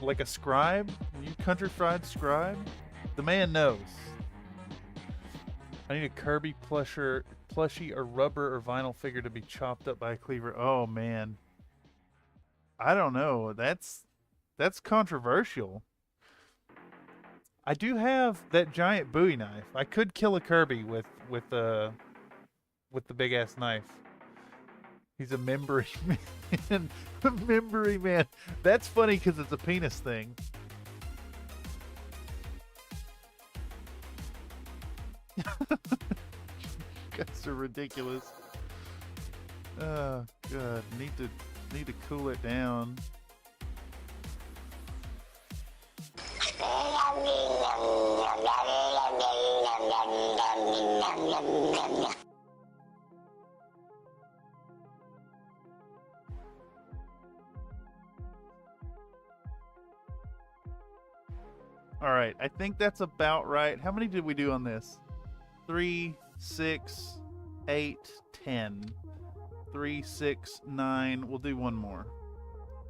like a scribe? Are you country fried scribe? The man knows. I need a Kirby plushie or rubber or vinyl figure to be chopped up by a cleaver. Oh man. I don't know. That's controversial. I do have that giant Bowie knife. I could kill a Kirby with the big ass knife. He's a memory man. A memory man. That's funny because it's a penis thing. You guys are ridiculous. Oh god, need to cool it down. All right, I think that's about right. How many did we do on this? 3, 6, 8, 10. 3, 6, 9. We'll do one more.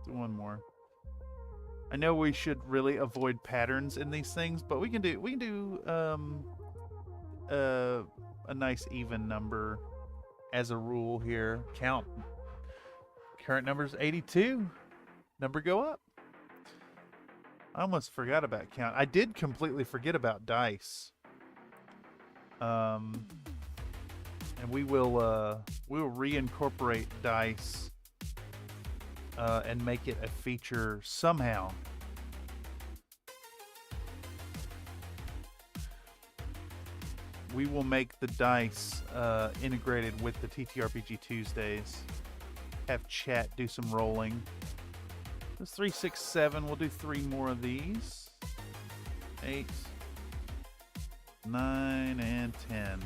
Do one more. I know we should really avoid patterns in these things, but we can do a nice even number as a rule here. Count. Current number is 82. Number go up. I almost forgot about count. I did completely forget about dice. And we will reincorporate dice and make it a feature somehow. We will make the dice integrated with the TTRPG Tuesdays. Have chat, do some rolling. That's 3, 6, 7. We'll do 3 more of these. 8, 9, and 10.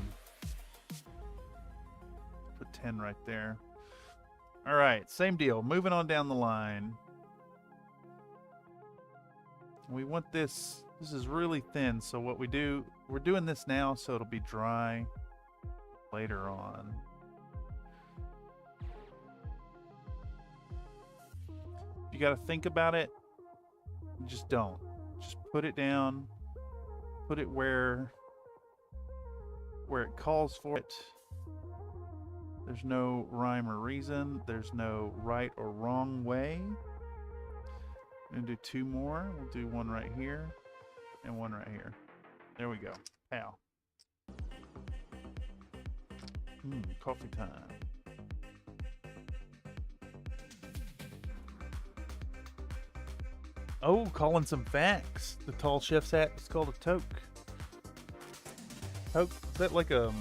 Put 10 right there. All right, same deal. Moving on down the line. We want this. This is really thin, so what we do, we're doing this now so it'll be dry later on. You got to think about it. Just don't. Just put it down. Put it where it calls for it. There's no rhyme or reason. There's no right or wrong way. I'm gonna do 2 more. We'll do one right here and one right here. There we go. Pow. Coffee time. Oh, calling some facts. The tall chef's hat is called a toque. Toque? Is that like a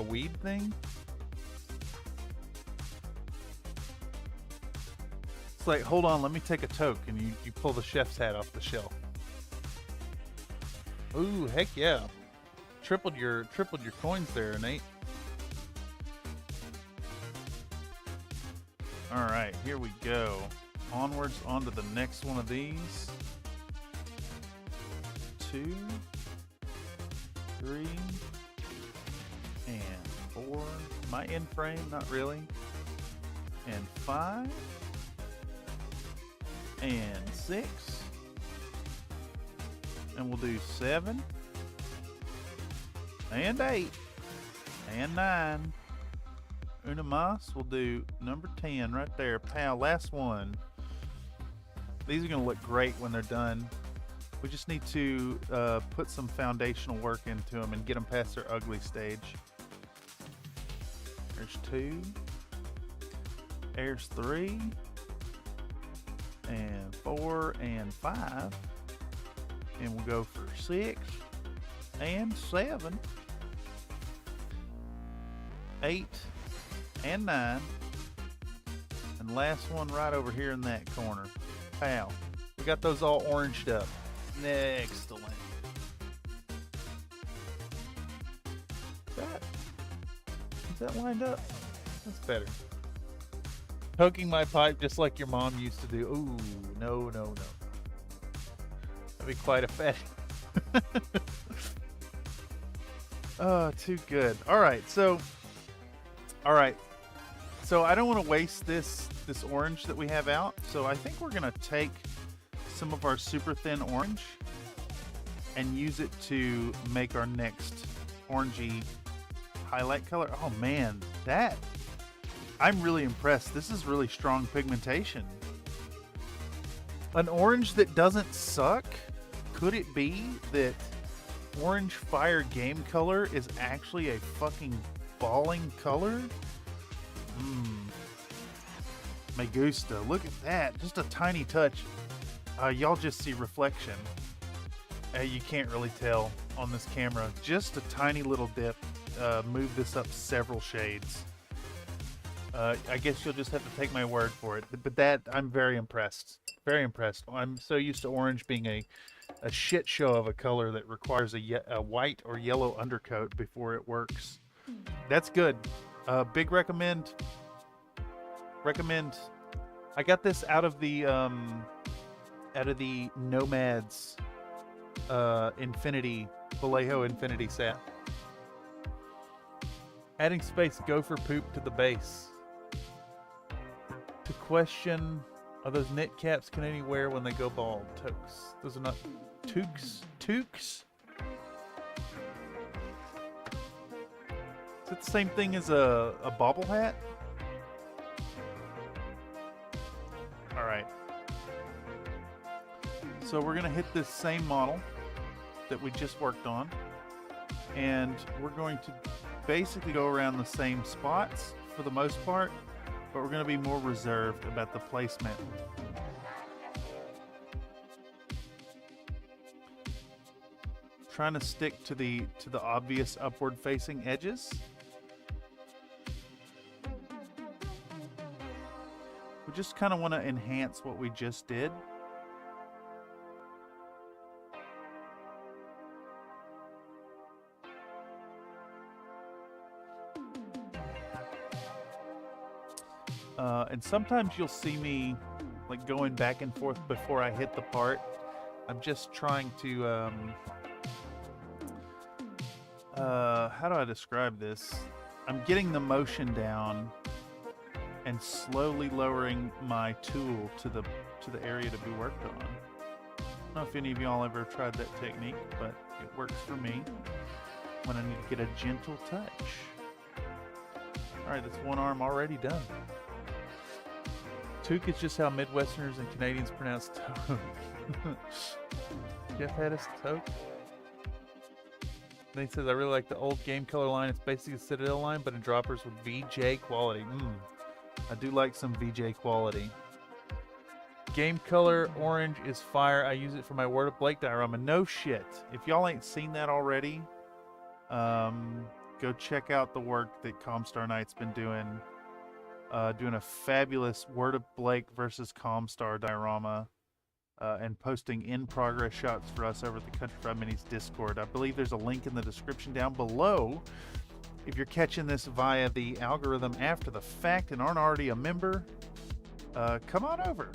weed thing? It's like, hold on, let me take a toque, and you pull the chef's hat off the shelf. Ooh, heck yeah. Tripled your coins there, Nate. Alright, here we go. Onwards onto the next one of these. 2, 3, and 4. My end frame, not really. And 5. And 6. And we'll do 7. And 8. And 9. Una mas. We'll do number 10 right there. Pow, last one. These are going to look great when they're done. We just need to put some foundational work into them and get them past their ugly stage. There's 2. There's 3. And 4 and 5. And we'll go for 6 and 7. 8 and 9. And last one right over here in that corner. Pow. We got those all oranged up. Excellent. Is that lined up? That's better. Poking my pipe just like your mom used to do. Ooh, no. That'd be quite a fetch. Oh, too good. All right, so I don't want to waste this orange that we have out. So I think we're gonna take some of our super thin orange and use it to make our next orangey highlight color. Oh man, I'm really impressed. This is really strong pigmentation. An orange that doesn't suck? Could it be that Orange Fire Game Color is actually a fucking balling color? Me gusta. Look at that. Just a tiny touch. Y'all just see reflection. You can't really tell on this camera. Just a tiny little dip. Move this up several shades. I guess you'll just have to take my word for it. But I'm very impressed. Very impressed. I'm so used to orange being a shit show of a color that requires a white or yellow undercoat before it works. That's good. Big recommend. I got this out of the Nomads Infinity Vallejo Infinity set. Adding space gopher poop to the base. To question, are those knit caps Canadian wear when they go bald? Toques. Those are not toques. Toques? Is it the same thing as a bobble hat? Alright. So we're going to hit this same model that we just worked on. And we're going to basically go around the same spots for the most part, but we're going to be more reserved about the placement. Trying to stick to the obvious upward facing edges. We just kind of want to enhance what we just did. And sometimes you'll see me like going back and forth before I hit the part. I'm just trying to, how do I describe this? I'm getting the motion down and slowly lowering my tool to the area to be worked on. I don't know if any of y'all ever tried that technique, but it works for me when I need to get a gentle touch. Alright, that's one arm already done. Toque is just how Midwesterners and Canadians pronounce toque. Jeff had us toque. Then he says, I really like the old game color line. It's basically a Citadel line, but in droppers with VJ quality. I do like some VJ quality. Game color orange is fire. I use it for my Word of Blake diorama. No shit. If y'all ain't seen that already, go check out the work that Comstar Knight's been doing. Doing a fabulous Word of Blake versus Comstar diorama, and posting in-progress shots for us over at the Country Fried Minis Discord. I believe there's a link in the description down below. If you're catching this via the algorithm after the fact and aren't already a member, come on over.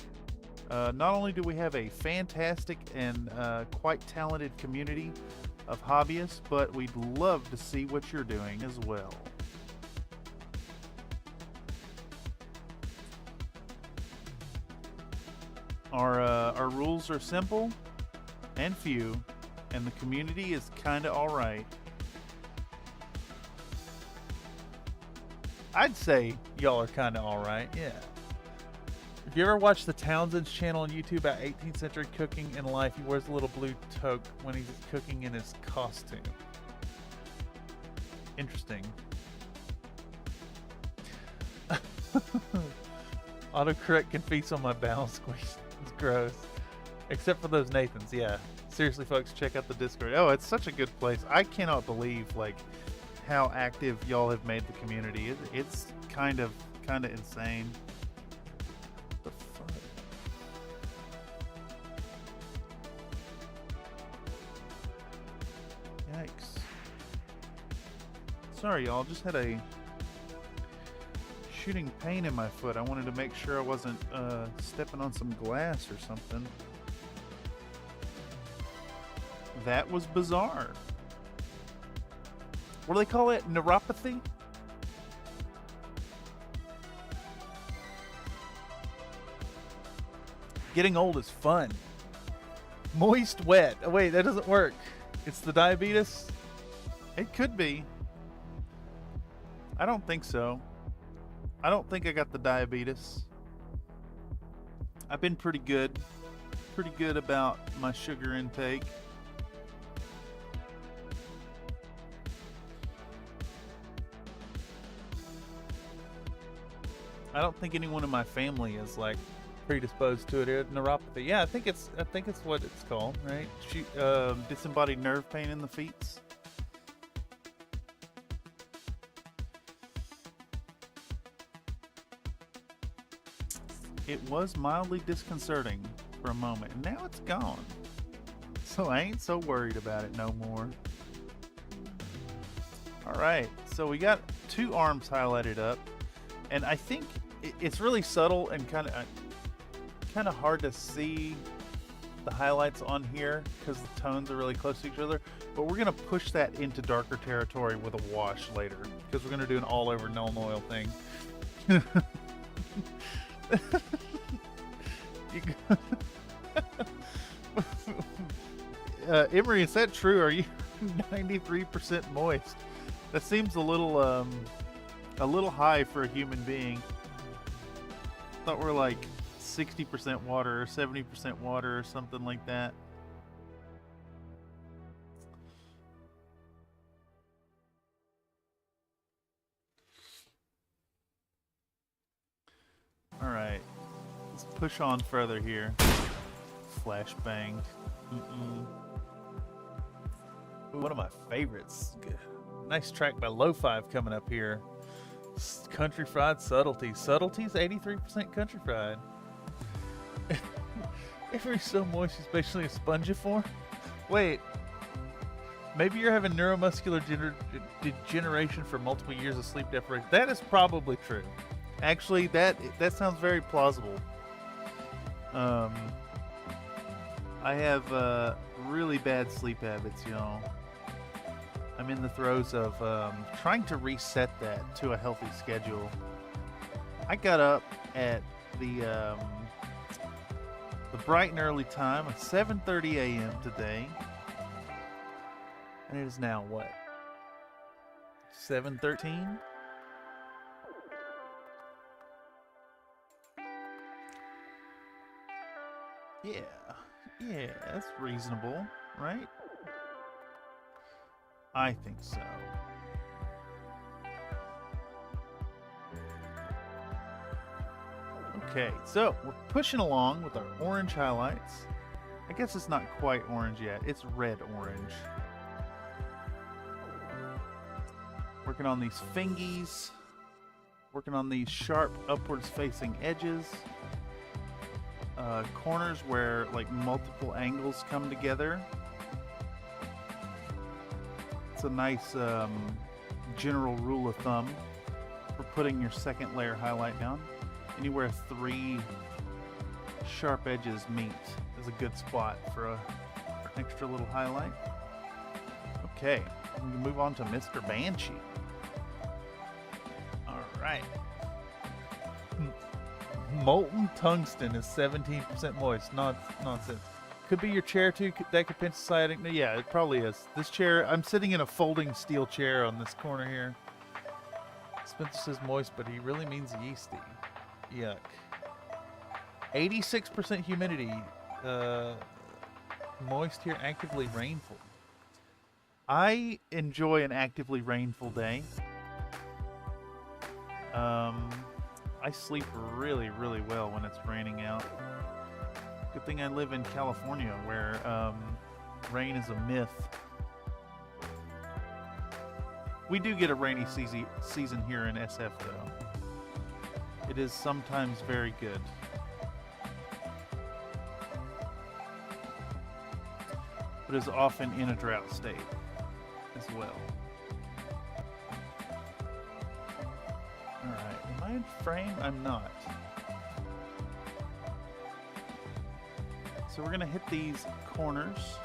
Not only do we have a fantastic and quite talented community of hobbyists, but we'd love to see what you're doing as well. Our rules are simple and few, and the community is kinda alright. I'd say y'all are kinda alright, yeah. If you ever watch the Townsend's channel on YouTube about 18th century cooking and life, he wears a little blue toque when he's cooking in his costume. Interesting. Autocorrect can feast on my balance squeeze. It's gross. Except for those Nathans, yeah. Seriously, folks, check out the Discord. Oh, it's such a good place. I cannot believe, like, how active y'all have made the community. It's kind of insane. What the fuck? Yikes. Sorry, y'all. Just had a shooting pain in my foot. I wanted to make sure I wasn't stepping on some glass or something. That was bizarre. What do they call it? Neuropathy? Getting old is fun. Moist wet. Oh wait, that doesn't work. It's the diabetes? It could be. I don't think so. I don't think I got the diabetes. I've been pretty good about my sugar intake. I don't think anyone in my family is like predisposed to it. Neuropathy. Yeah, I think it's what it's called, right? Disembodied nerve pain in the feet. It was mildly disconcerting for a moment, and now it's gone. So I ain't so worried about it no more. Alright, so we got 2 arms highlighted up, and I think it's really subtle and kind of hard to see the highlights on here because the tones are really close to each other, but we're going to push that into darker territory with a wash later because we're going to do an all over Null and Oil thing. Emery, is that true? Are you 93% moist? That seems a little high for a human being. Thought we're like 60% water or 70% water or something like that. All right, let's push on further here. Flashbanged. One of my favorites. Nice track by Low Five coming up here. Country Fried Subtleties. Subtleties, 83% Country Fried. Every so moist, he's basically a spongiform. Wait, maybe you're having neuromuscular degeneration for multiple years of sleep deprivation. That is probably true. Actually, that sounds very plausible. I have really bad sleep habits, you know. I'm in the throes of trying to reset that to a healthy schedule. I got up at the bright and early time of 7:30 a.m. today, and it is now what? 7:13. Yeah, that's reasonable, right? I think so. Okay, so we're pushing along with our orange highlights. I guess it's not quite orange yet. It's red-orange. Working on these fingies. Working on these sharp upwards-facing edges. Corners where like multiple angles come together. It's a nice general rule of thumb for putting your second layer highlight down. Anywhere 3 sharp edges meet is a good spot for an extra little highlight. Okay, we can move on to Mr. Banshee. All right. Molten tungsten is 17% moist. Nonsense. Could be your chair too. That could pinch society. Yeah, it probably is. This chair, I'm sitting in a folding steel chair on this corner here. Spencer says moist, but he really means yeasty. Yuck. 86% humidity. Moist here, actively rainful. I enjoy an actively rainful day. I sleep really, really well when it's raining out. Good thing I live in California where rain is a myth. We do get a rainy season here in SF though. It is sometimes very good. But is often in a drought state as well. Alright, am I in frame? I'm not. So we're going to hit these corners.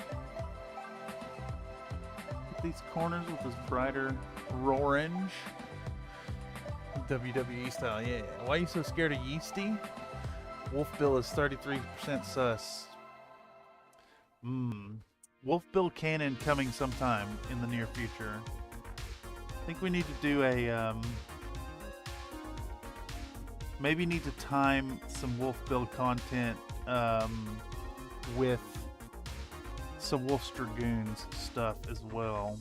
Hit these corners with this brighter orange. WWE style, yeah. Why are you so scared of yeasty? Wolf Bill is 33% sus. Wolf Bill canon coming sometime in the near future. I think we need to do a maybe need to time some Wolf Bill content with some Wolf's Dragoons stuff as well.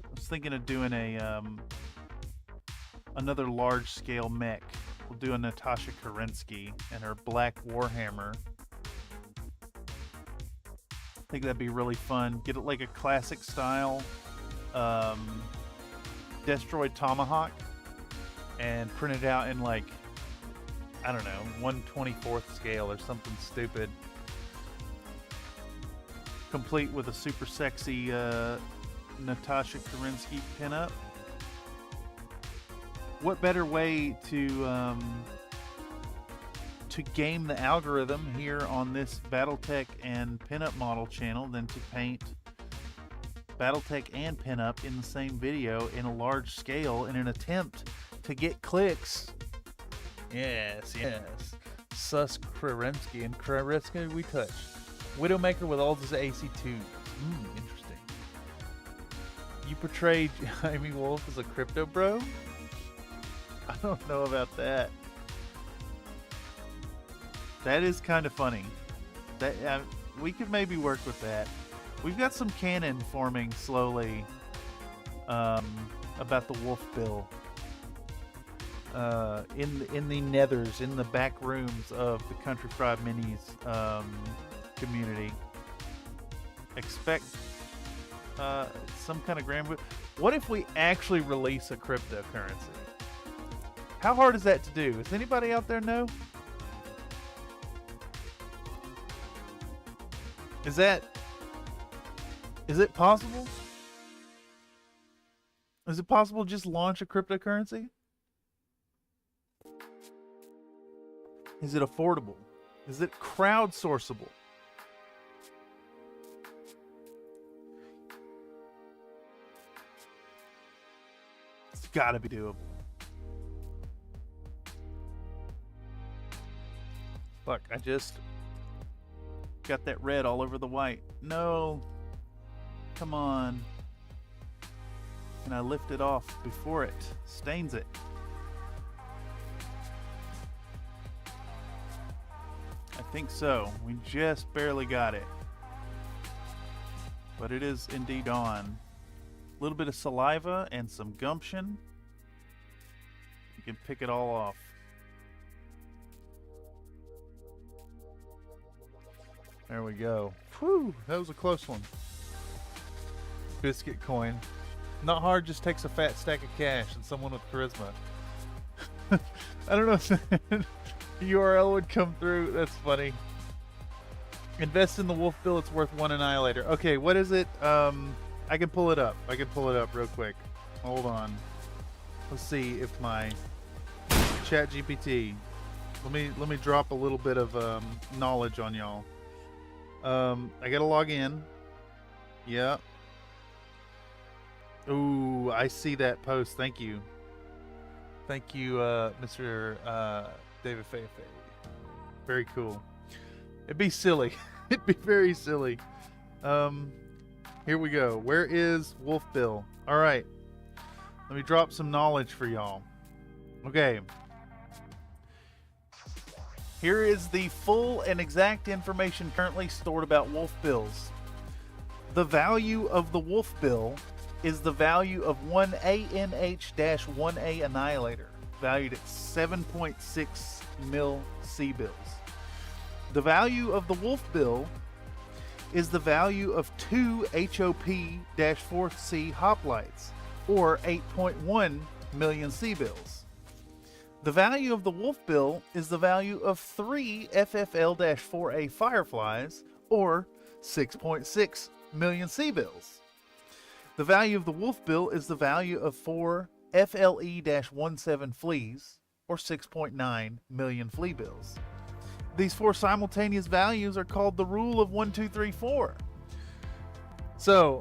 I was thinking of doing a another large scale mech. We'll do a Natasha Kerensky and her Black Warhammer. I think that'd be really fun. Get it like a classic style Destroyed Tomahawk and print it out in like, I don't know, 1/24th scale or something stupid. Complete with a super sexy Natasha Kerensky pinup. What better way to game the algorithm here on this Battletech and Pinup Model channel than to paint Battletech and Pinup in the same video in a large scale in an attempt to get clicks. Yes, yes. Sus Krarensky and Krarensky we touch. Widowmaker with all his AC2. Interesting. You portrayed Jaime Wolf as a crypto bro? I don't know about that. That is kind of funny. That we could maybe work with that. We've got some canon forming slowly about the Wolf Bill in the nethers, in the back rooms of the Country Fried Minis community. Expect some kind of grand. What if we actually release a cryptocurrency? How hard is that to do? Does anybody out there know? Is it possible? Is it possible to just launch a cryptocurrency? Is it affordable? Is it crowdsourceable? It's gotta be doable. Fuck, I just got that red all over the white. No. Come on. Can I lift it off before it stains it? I think so. We just barely got it. But it is indeed on. A little bit of saliva and some gumption. You can pick it all off. There we go. Whew, that was a close one. Biscuit coin. Not hard, just takes a fat stack of cash and someone with charisma. I don't know if that URL would come through. That's funny. Invest in the Wolf Bill, it's worth 1 Annihilator. Okay, what is it? I can pull it up. I can pull it up real quick. Hold on. Let's see if my Chat GPT. Let me drop a little bit of knowledge on y'all. I gotta log in. Yeah. Ooh, I see that post. Thank you. Thank you, Mr. David Feifei. Very cool. It'd be silly. It'd be very silly. Here we go. Where is Wolf Bill? All right. Let me drop some knowledge for y'all. Okay. Here is the full and exact information currently stored about Wolf Bills. The value of the Wolf Bill is the value of one ANH-1A Annihilator, valued at 7.6 mil C-bills. The value of the Wolf Bill is the value of 2 HOP-4C hoplites, or 8.1 million C-bills. The value of the Wolf Bill is the value of 3 FFL-4A Fireflies, or 6.6 million C-bills. The value of the Wolf Bill is the value of 4 FLE-17 Fleas, or 6.9 million flea bills. These 4 simultaneous values are called the rule of 1, 2, 3, 4. So,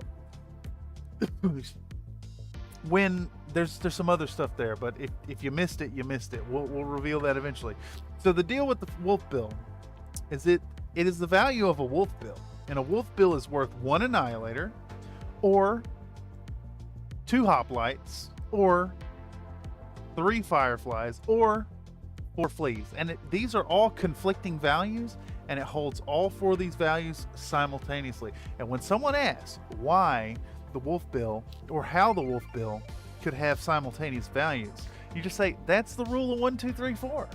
when there's some other stuff there, but if you missed it, you missed it. We'll reveal that eventually. So the deal with the Wolf Bill is it is the value of a Wolf Bill, and a Wolf Bill is worth 1 Annihilator, or 2 Hoplites, or 3 Fireflies, or 4 Fleas. And these are all conflicting values, and it holds all 4 of these values simultaneously. And when someone asks why the Wolf Bill, or how the Wolf Bill could have simultaneous values, you just say, that's the rule of 1, 2, 3, 4.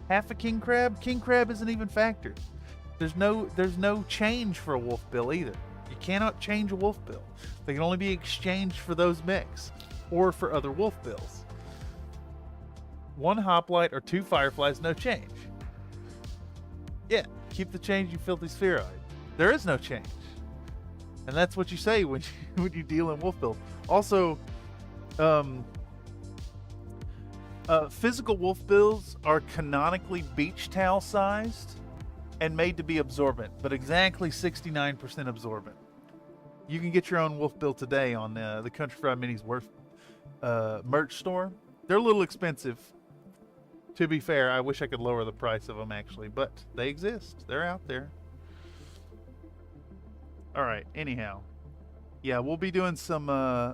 Half a king crab isn't even factored. There's no change for a Wolf Bill either. You cannot change a Wolf Bill. They can only be exchanged for those mechs or for other Wolf Bills. 1 Hoplite or 2 Fireflies, no change. Yeah, keep the change, you filthy spheroid. There is no change. And that's what you say when you deal in Wolf Bill. Also, physical Wolf Bills are canonically beach towel sized and made to be absorbent, but exactly 69% absorbent. You can get your own Wolf Bill today on the Country Fried Minis merch store. They're a little expensive. To be fair, I wish I could lower the price of them actually, but they exist. They're out there. All right. Anyhow, yeah, we'll be doing some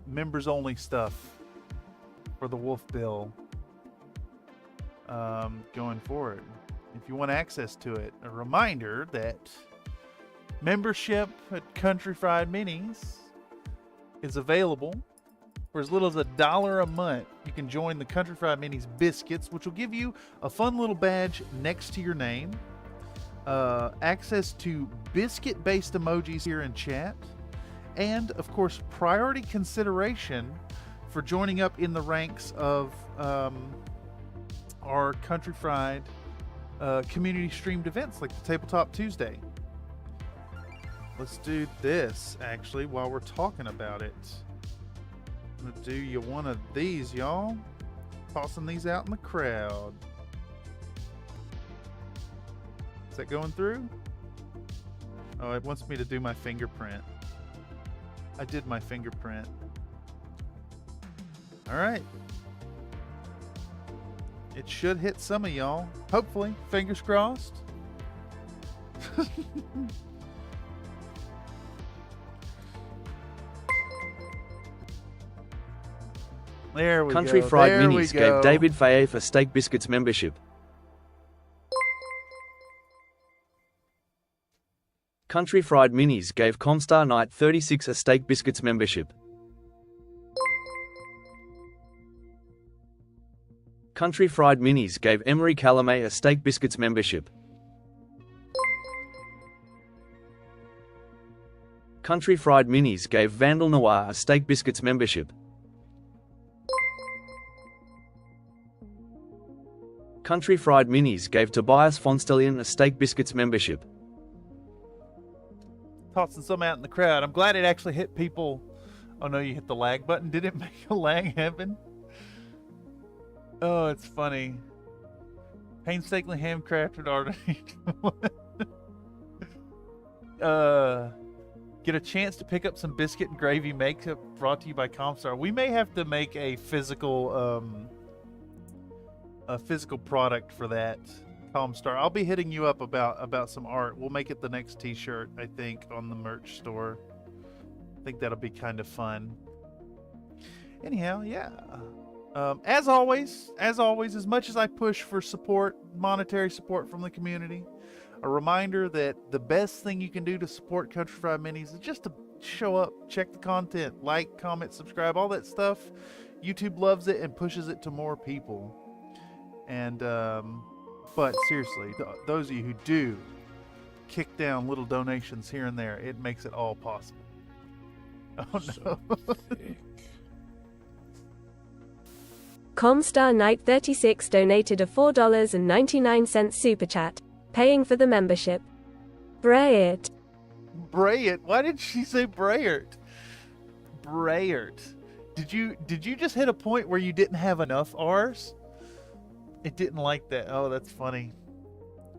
members only stuff for the Wolf Bill going forward. If you want access to it, a reminder that membership at Country Fried Minis is available for as little as $1 a month. You can join the Country Fried Minis Biscuits, which will give you a fun little badge next to your name, access to biscuit-based emojis here in chat, and, of course, priority consideration for joining up in the ranks of our Country Fried community streamed events like the Tabletop Tuesday. Let's do this, actually, while we're talking about it. I'm gonna do you one of these, y'all. Tossing these out in the crowd. Is that going through? Oh, it wants me to do my fingerprint. I did my fingerprint. All right. It should hit some of y'all. Hopefully. Fingers crossed. There we Country go. Fried There we Minis go. gave David Faye for Steak Biscuits membership. Country Fried Minis gave Comstar Knight 36 a Steak Biscuits membership. Country Fried Minis gave Emery Calamay a Steak Biscuits membership. Country Fried Minis gave Vandal Noir a Steak Biscuits membership. Country Fried Minis gave Tobias Fonstellian a Steak Biscuits membership. Tossing some out in the crowd. I'm glad it actually hit people. Oh no, you hit the lag button. Did it make a lag happen? Oh, it's funny. Painstakingly handcrafted art. Get a chance to pick up some biscuit and gravy makeup brought to you by Comstar. We may have to make a physical product for that, Comstar. I'll be hitting you up about some art. We'll make it the next t-shirt, I think, on the merch store. I think that'll be kind of fun. Anyhow, yeah. As always, as much as I push for support, monetary support from the community, a reminder that the best thing you can do to support Country Fried Minis is just to show up, check the content, like, comment, subscribe, all that stuff. YouTube loves it and pushes it to more people. And, but seriously, those of you who do kick down little donations here and there, it makes it all possible. Oh no. Comstar Knight 36 donated a $4.99 super chat, paying for the membership. Brayert. Brayert? Why did she say Brayert? Brayert. Did you just hit a point where you didn't have enough R's? It didn't like that. Oh, that's funny.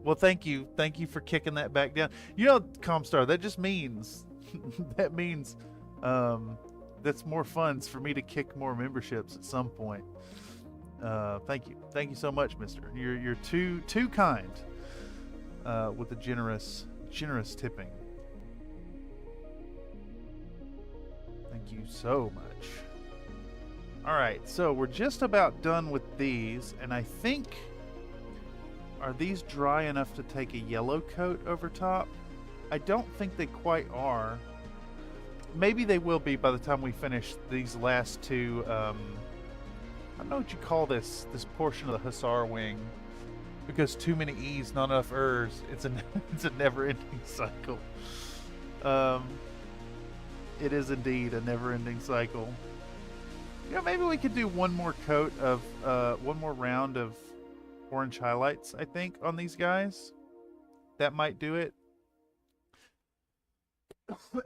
Well, thank you. Thank you for kicking that back down. You know, Comstar, that just means that means that's more funds for me to kick more memberships at some point. Thank you. Thank you so much, mister. You're too kind with the generous tipping. Thank you so much. All right, so we're just about done with these, and I think, are these dry enough to take a yellow coat over top? I don't think they quite are. Maybe they will be by the time we finish these last two. I don't know what you call this portion of the Hussar wing, because too many E's, not enough R's. It's a never-ending cycle. It is indeed a never-ending cycle. You know, maybe we could do one more coat of, one more round of orange highlights, I think, on these guys. That might do it.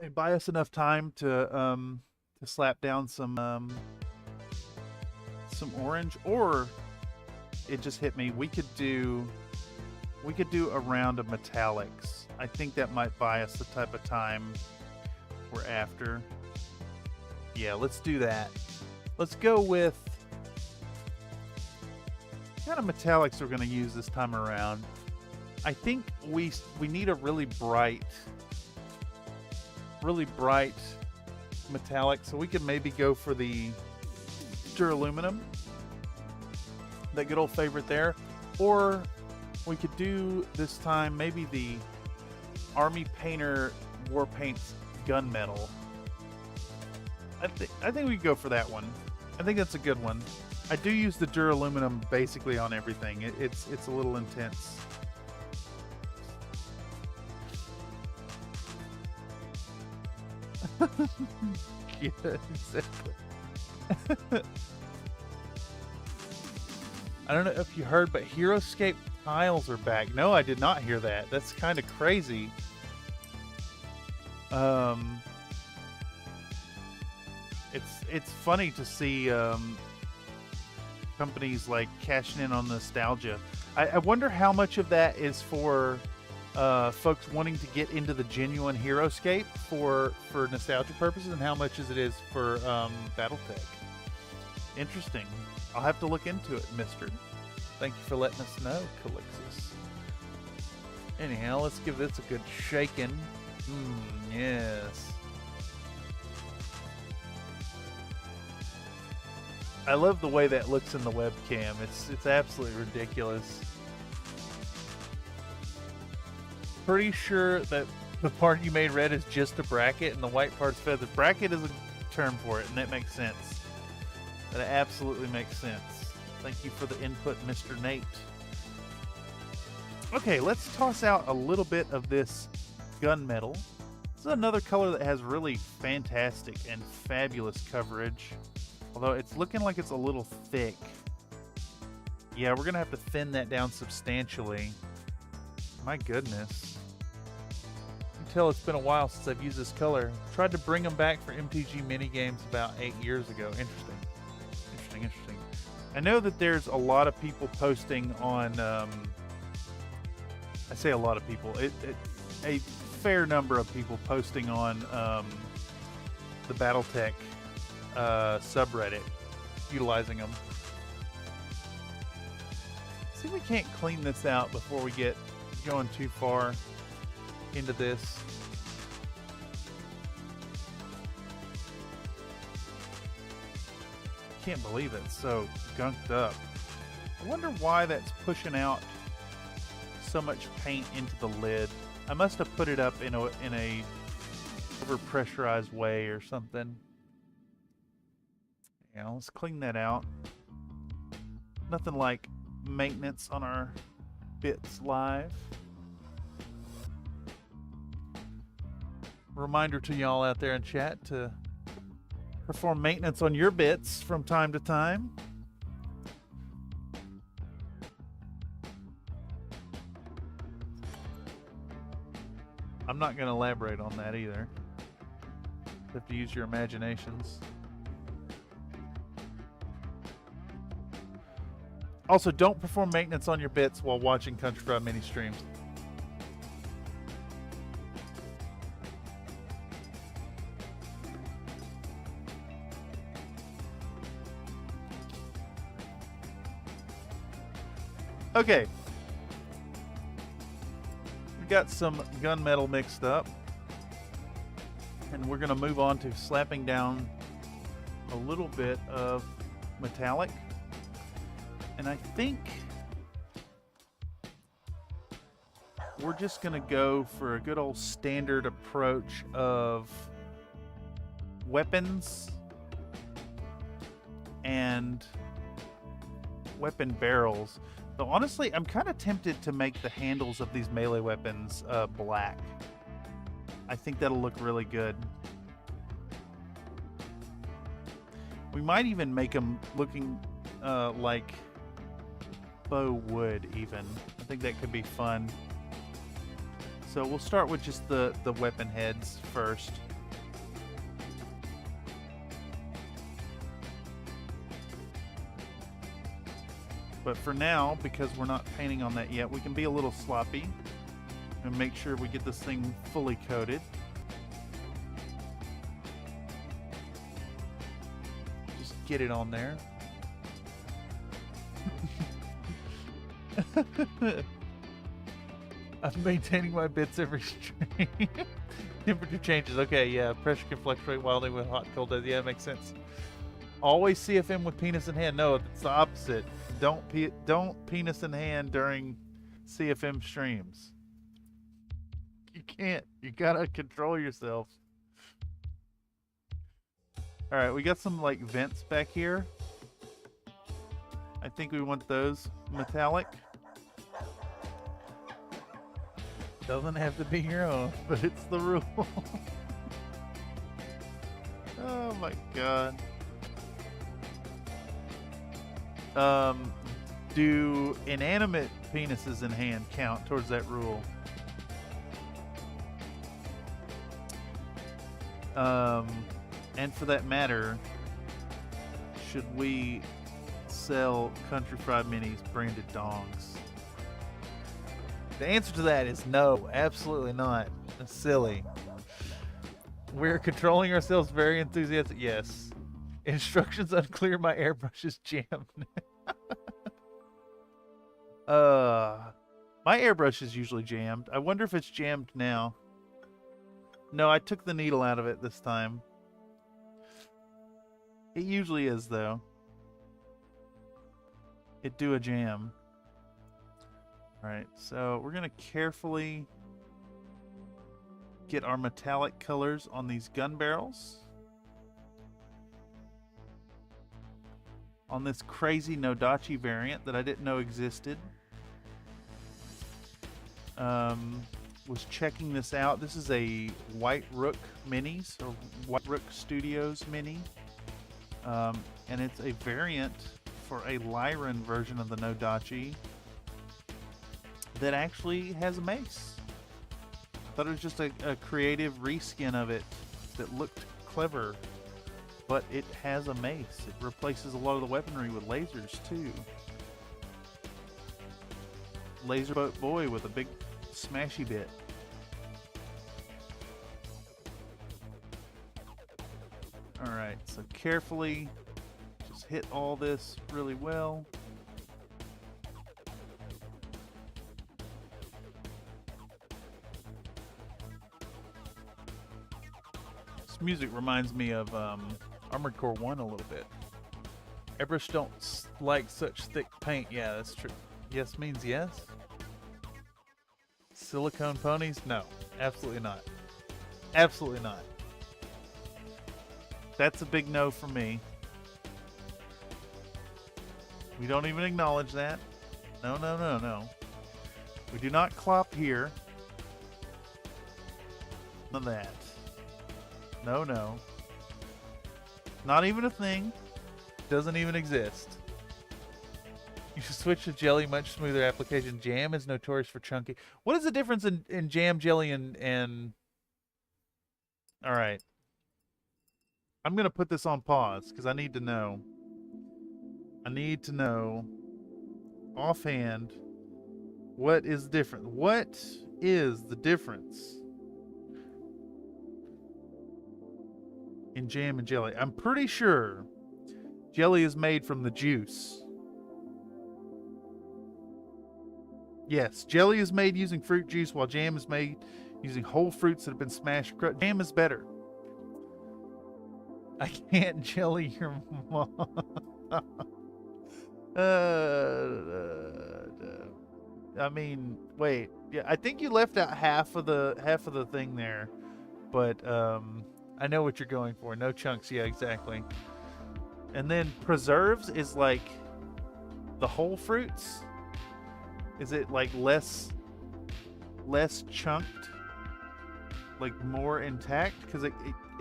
And buy us enough time to slap down some orange, or it just hit me. We could do a round of metallics. I think that might buy us the type of time we're after. Yeah, let's do that. Let's go with what kind of metallics we're going to use this time around. I think we need a really bright metallic, so we could maybe go for the duraluminum, that good old favorite there, or we could do this time maybe the Army Painter War Paints gunmetal. I think we could go for that one. I think that's a good one. I do use the duraluminum basically on everything. It's a little intense. Yeah, exactly. I don't know if you heard, but HeroScape tiles are back. No, I did not hear that. That's kind of crazy. It's funny to see companies like cashing in on nostalgia. I wonder how much of that is for folks wanting to get into the genuine HeroScape for nostalgia purposes, and how much as it is for BattleTech. Interesting. I'll have to look into it, mister. Thank you for letting us know, Calixus. Anyhow, let's give this a good shaking. Yes. I love the way that looks in the webcam. It's absolutely ridiculous. Pretty sure that the part you made red is just a bracket and the white part's feather. Bracket is a term for it, and that makes sense. That absolutely makes sense. Thank you for the input, Mr. Nate. Okay, let's toss out a little bit of this gunmetal. This is another color that has really fantastic and fabulous coverage. Although it's looking like it's a little thick. Yeah, we're going to have to thin that down substantially. My goodness. You can tell it's been a while since I've used this color. Tried to bring them back for MTG minigames about 8 years ago. Interesting. Interesting. I know that there's a lot of people posting on... I say a lot of people. A fair number of people posting on the BattleTech subreddit, utilizing them. See if we can't clean this out before we get going too far into this. Can't believe it's so gunked up. I wonder why that's pushing out so much paint into the lid. I must have put it up in a overpressurized way or something. Yeah, let's clean that out. Nothing like maintenance on our bits live. Reminder to y'all out there in chat to perform maintenance on your bits from time to time. I'm not going to elaborate on that either. You have to use your imaginations. Also, don't perform maintenance on your bits while watching Country Fried Mini streams. Okay. We got some gunmetal mixed up. And we're going to move on to slapping down a little bit of metallic. And I think we're just going to go for a good old standard approach of weapons and weapon barrels. Though honestly, I'm kind of tempted to make the handles of these melee weapons black. I think that'll look really good. We might even make them looking like faux wood even. I think that could be fun. So we'll start with just the weapon heads first. But for now, because we're not painting on that yet, we can be a little sloppy and make sure we get this thing fully coated. Just get it on there. I'm maintaining my bits every stream. Temperature changes. Okay, yeah. Pressure can fluctuate wildly with hot and cold days. Yeah, makes sense. Always CFM with penis in hand. No, it's the opposite. Don't penis in hand during CFM streams. You can't. You gotta control yourself. All right, we got some like vents back here. I think we want those metallic. Doesn't have to be your own, but it's the rule. Oh my god. Do inanimate penises in hand count towards that rule? And for that matter, should we sell Country Fried Minis branded dongs? The answer to that is no, absolutely not. That's silly. We're controlling ourselves very enthusiastic. Yes. Instructions unclear, my airbrush is jammed. My airbrush is usually jammed. I wonder if it's jammed now. No, I took the needle out of it this time. It usually is, though. It do a jam. Alright, so we're going to carefully get our metallic colors on these gun barrels. On this crazy Nodachi variant that I didn't know existed. Was checking this out. This is a White Rook Minis, or White Rook Studios Mini. And it's a variant for a Lyran version of the Nodachi that actually has a mace. Thought it was just a creative reskin of it that looked clever, but it has a mace. It replaces a lot of the weaponry with lasers too. Laser boat boy with a big smashy bit. Alright, so carefully just hit all this really well. This music reminds me of Armored Core 1 a little bit. Airbrush don't like such thick paint. Yeah, that's true. Yes means yes. Silicone ponies? No, absolutely not. Absolutely not. That's a big no for me. We don't even acknowledge that. No, no, no, no. We do not clop here. None of that. No, no. Not even a thing. Doesn't even exist. You should switch to jelly, much smoother application. Jam is notorious for chunky. What is the difference in jam, jelly, and... Alright. I'm going to put this on pause, because I need to know. I need to know, offhand, what is different. What is the difference in jam and jelly? I'm pretty sure jelly is made from the juice. Yes, jelly is made using fruit juice, while jam is made using whole fruits that have been smashed. Jam is better. I can't jelly your mom. I mean, wait. Yeah, I think you left out half of the thing there, but I know what you're going for. No chunks. Yeah, exactly. And then preserves is like the whole fruits. Is it like less chunked, like more intact? Because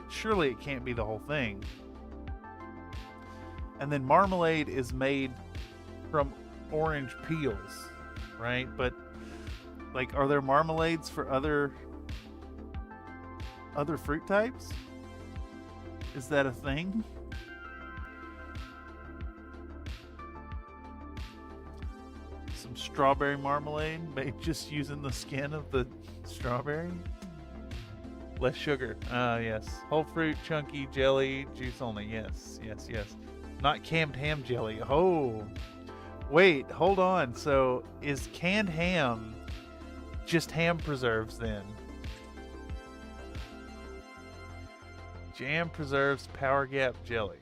surely it can't be the whole thing. And then marmalade is made from orange peels, right? But like, are there marmalades for other fruit types? Is that a thing? Some strawberry marmalade made just using the skin of the strawberry. Less sugar. Yes. Whole fruit, chunky, jelly, juice only. Yes, yes, yes. Not canned ham jelly. Oh, wait, hold on. So is canned ham just ham preserves then? Jam preserves Power Gap jelly.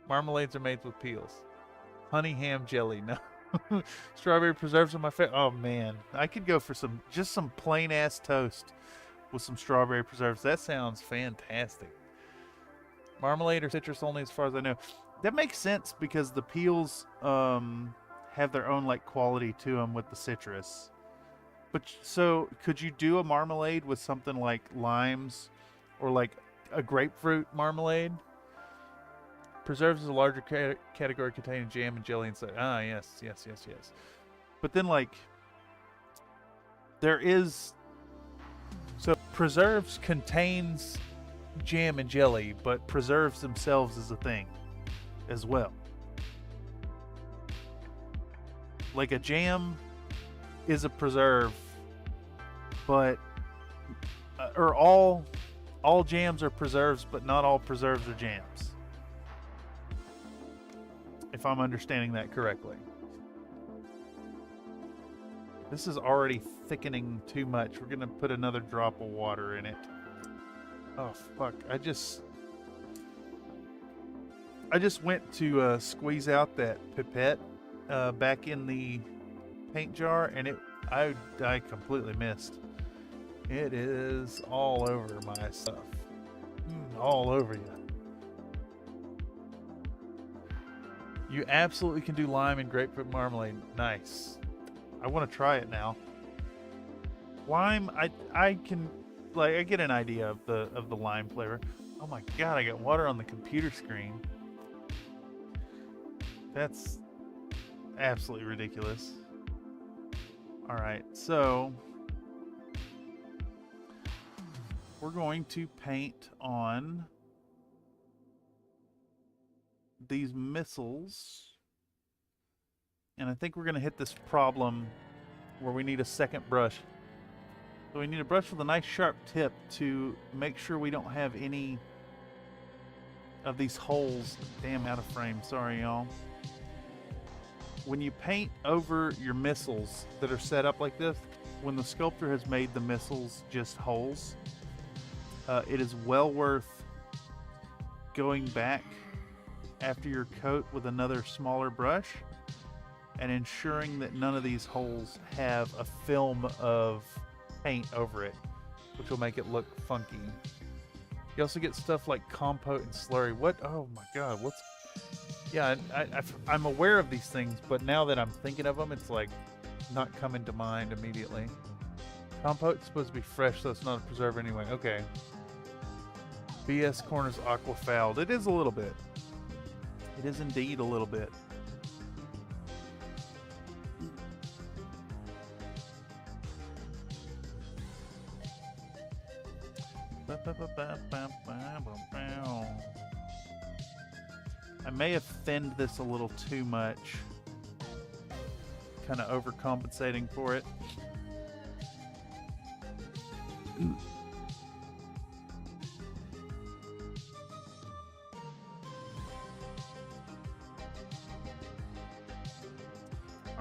Marmalades are made with peels. Honey ham jelly. No. Strawberry preserves are my favorite. Oh man, I could go for some plain ass toast with some strawberry preserves. That sounds fantastic. Marmalade or citrus only as far as I know. That makes sense because the peels have their own like quality to them with the citrus. But so could you do a marmalade with something like limes or like a grapefruit marmalade? Preserves is a larger category containing jam and jelly inside. Ah, yes. But then like there is, so preserves contains jam and jelly, but preserves themselves is a thing as well. Like a jam is a preserve, but or all jams are preserves, but not all preserves are jams. If I'm understanding that correctly. This is already thickening too much. We're gonna put another drop of water in it. Oh fuck, I just went to squeeze out that pipette back in the paint jar, and I completely missed. It is all over my stuff. All over you. You absolutely can do lime and grapefruit marmalade. Nice. I want to try it now. Lime, I can, like, I get an idea of the lime flavor. Oh my god, I got water on the computer screen. That's absolutely ridiculous. Alright, so we're going to paint on these missiles, and I think we're going to hit this problem where we need a second brush. So we need a brush with a nice sharp tip to make sure we don't have any of these holes. Damn, out of frame, sorry y'all. When you paint over your missiles that are set up like this, when the sculptor has made the missiles just holes, it is well worth going back after your coat with another smaller brush and ensuring that none of these holes have a film of paint over it, which will make it look funky. You also get stuff like compote and slurry. What? Oh my god, what's... Yeah, I'm aware of these things, but now that I'm thinking of them, it's like not coming to mind immediately. Compote's supposed to be fresh, so it's not a preserve anyway. Okay. BS corners aqua fouled. It is a little bit. It is indeed a little bit. I may have thinned this a little too much. Kind of overcompensating for it.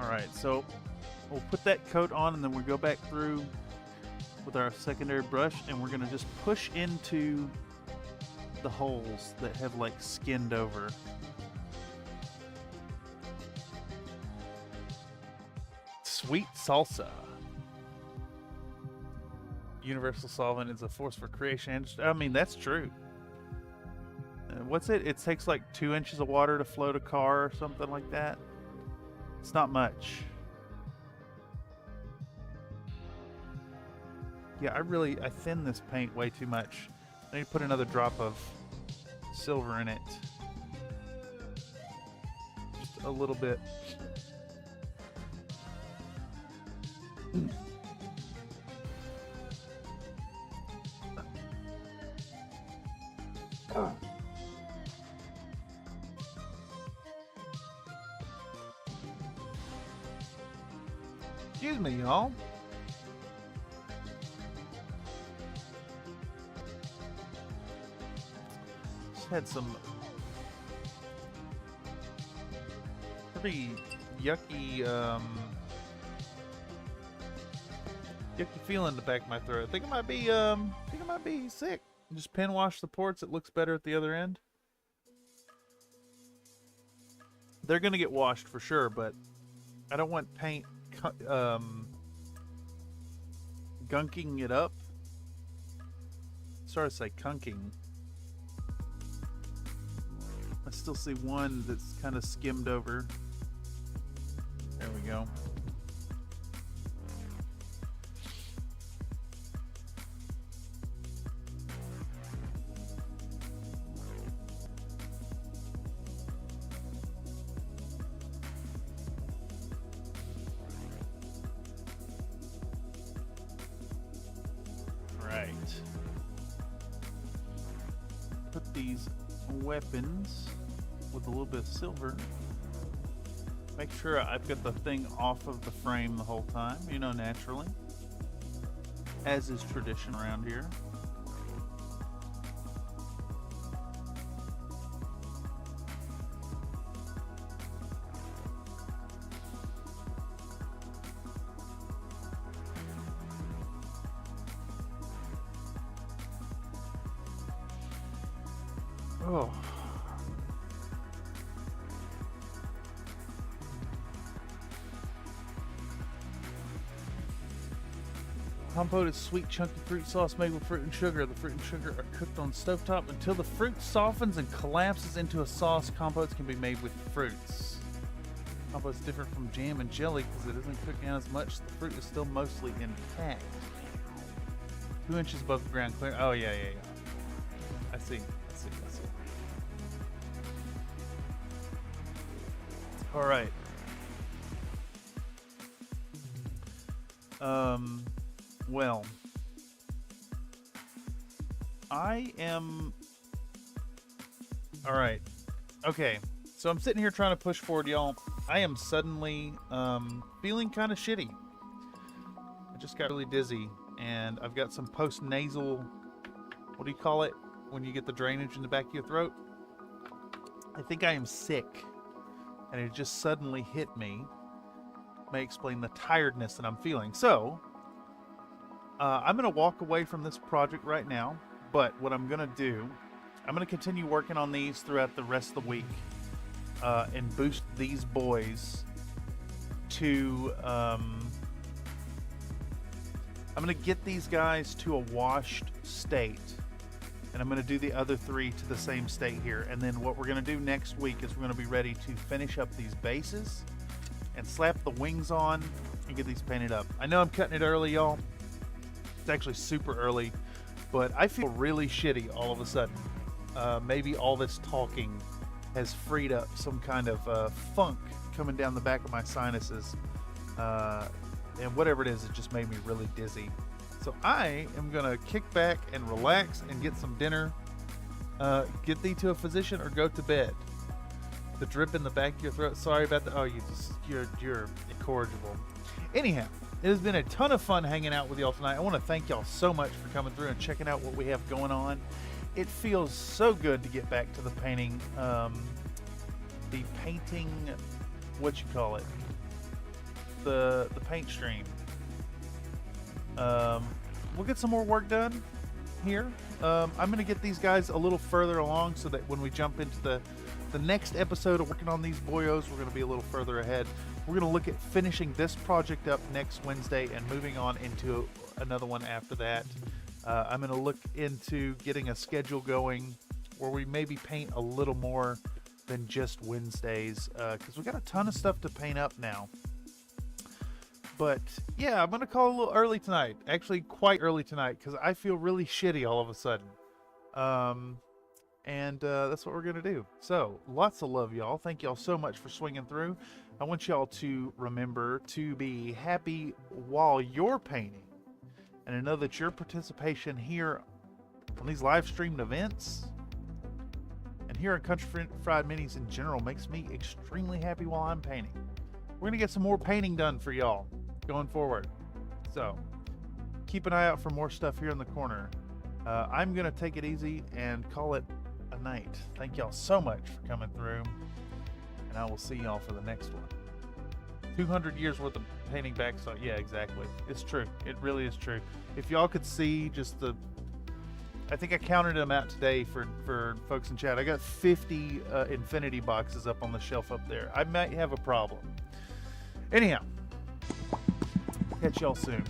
Alright, so we'll put that coat on and then we'll go back through with our secondary brush and we're going to just push into the holes that have like skinned over. Sweet salsa. Universal solvent is a force for creation. I mean, that's true. What's it? It takes like 2 inches of water to float a car or something like that. It's not much. Yeah, I thinned this paint way too much. I need to put another drop of silver in it. Just a little bit. Excuse me, y'all. had some pretty yucky, yucky feeling in the back of my throat. I think I might be sick. Just pen wash the ports. It looks better at the other end. They're gonna get washed for sure, but I don't want paint gunking it up. Sorry to say kunking. I still see one that's kind of skimmed over. There we go. Right. Put these weapons with a little bit of silver. Make sure I've got the thing off of the frame the whole time, you know, naturally. As is tradition around here. Oh. Compote is sweet, chunky fruit sauce made with fruit and sugar. The fruit and sugar are cooked on stovetop until the fruit softens and collapses into a sauce. Compotes can be made with fruits. Compote is different from jam and jelly because it isn't cooked down as much. The fruit is still mostly intact. 2 inches above the ground clear. Oh, yeah. I see. All right. Well, I am. All right. Okay. So I'm sitting here trying to push forward, y'all. I am suddenly feeling kind of shitty. I just got really dizzy, and I've got some post-nasal. What do you call it when you get the drainage in the back of your throat? I think I am sick. And it just suddenly hit me. May explain the tiredness that I'm feeling. So, I'm going to walk away from this project right now. But what I'm going to do, I'm going to continue working on these throughout the rest of the week. And boost these boys to... I'm going to get these guys to a washed state. And I'm going to do the other 3 to the same state here. And then what we're going to do next week is we're going to be ready to finish up these bases and slap the wings on and get these painted up. I know I'm cutting it early, y'all. It's actually super early, but I feel really shitty all of a sudden. Maybe all this talking has freed up some kind of funk coming down the back of my sinuses. And whatever it is, it just made me really dizzy. So I am going to kick back and relax and get some dinner. Get thee to a physician or go to bed. The drip in the back of your throat. Sorry about that. Oh, you're incorrigible. Anyhow, it has been a ton of fun hanging out with y'all tonight. I want to thank y'all so much for coming through and checking out what we have going on. It feels so good to get back to the painting. The painting, what you call it? The paint stream. We'll get some more work done here. I'm going to get these guys a little further along so that when we jump into the next episode of working on these boyos, we're going to be a little further ahead. We're going to look at finishing this project up next Wednesday and moving on into another one after that. I'm going to look into getting a schedule going where we maybe paint a little more than just Wednesdays, because we got a ton of stuff to paint up now. But yeah, I'm going to call it a little early tonight. Actually, quite early tonight, because I feel really shitty all of a sudden. And that's what we're going to do. So, lots of love, y'all. Thank y'all so much for swinging through. I want y'all to remember to be happy while you're painting. And to know that your participation here on these live streamed events and here on Country Fried Minis in general makes me extremely happy while I'm painting. We're going to get some more painting done for y'all going forward. So, keep an eye out for more stuff here in the corner. I'm going to take it easy and call it a night. Thank y'all so much for coming through, and I will see y'all for the next one. 200 years worth of painting backstock. Yeah, exactly. It's true. It really is true. If y'all could see just the, I think I counted them out today for folks in chat. I got 50 infinity boxes up on the shelf up there. I might have a problem. Anyhow, catch y'all soon.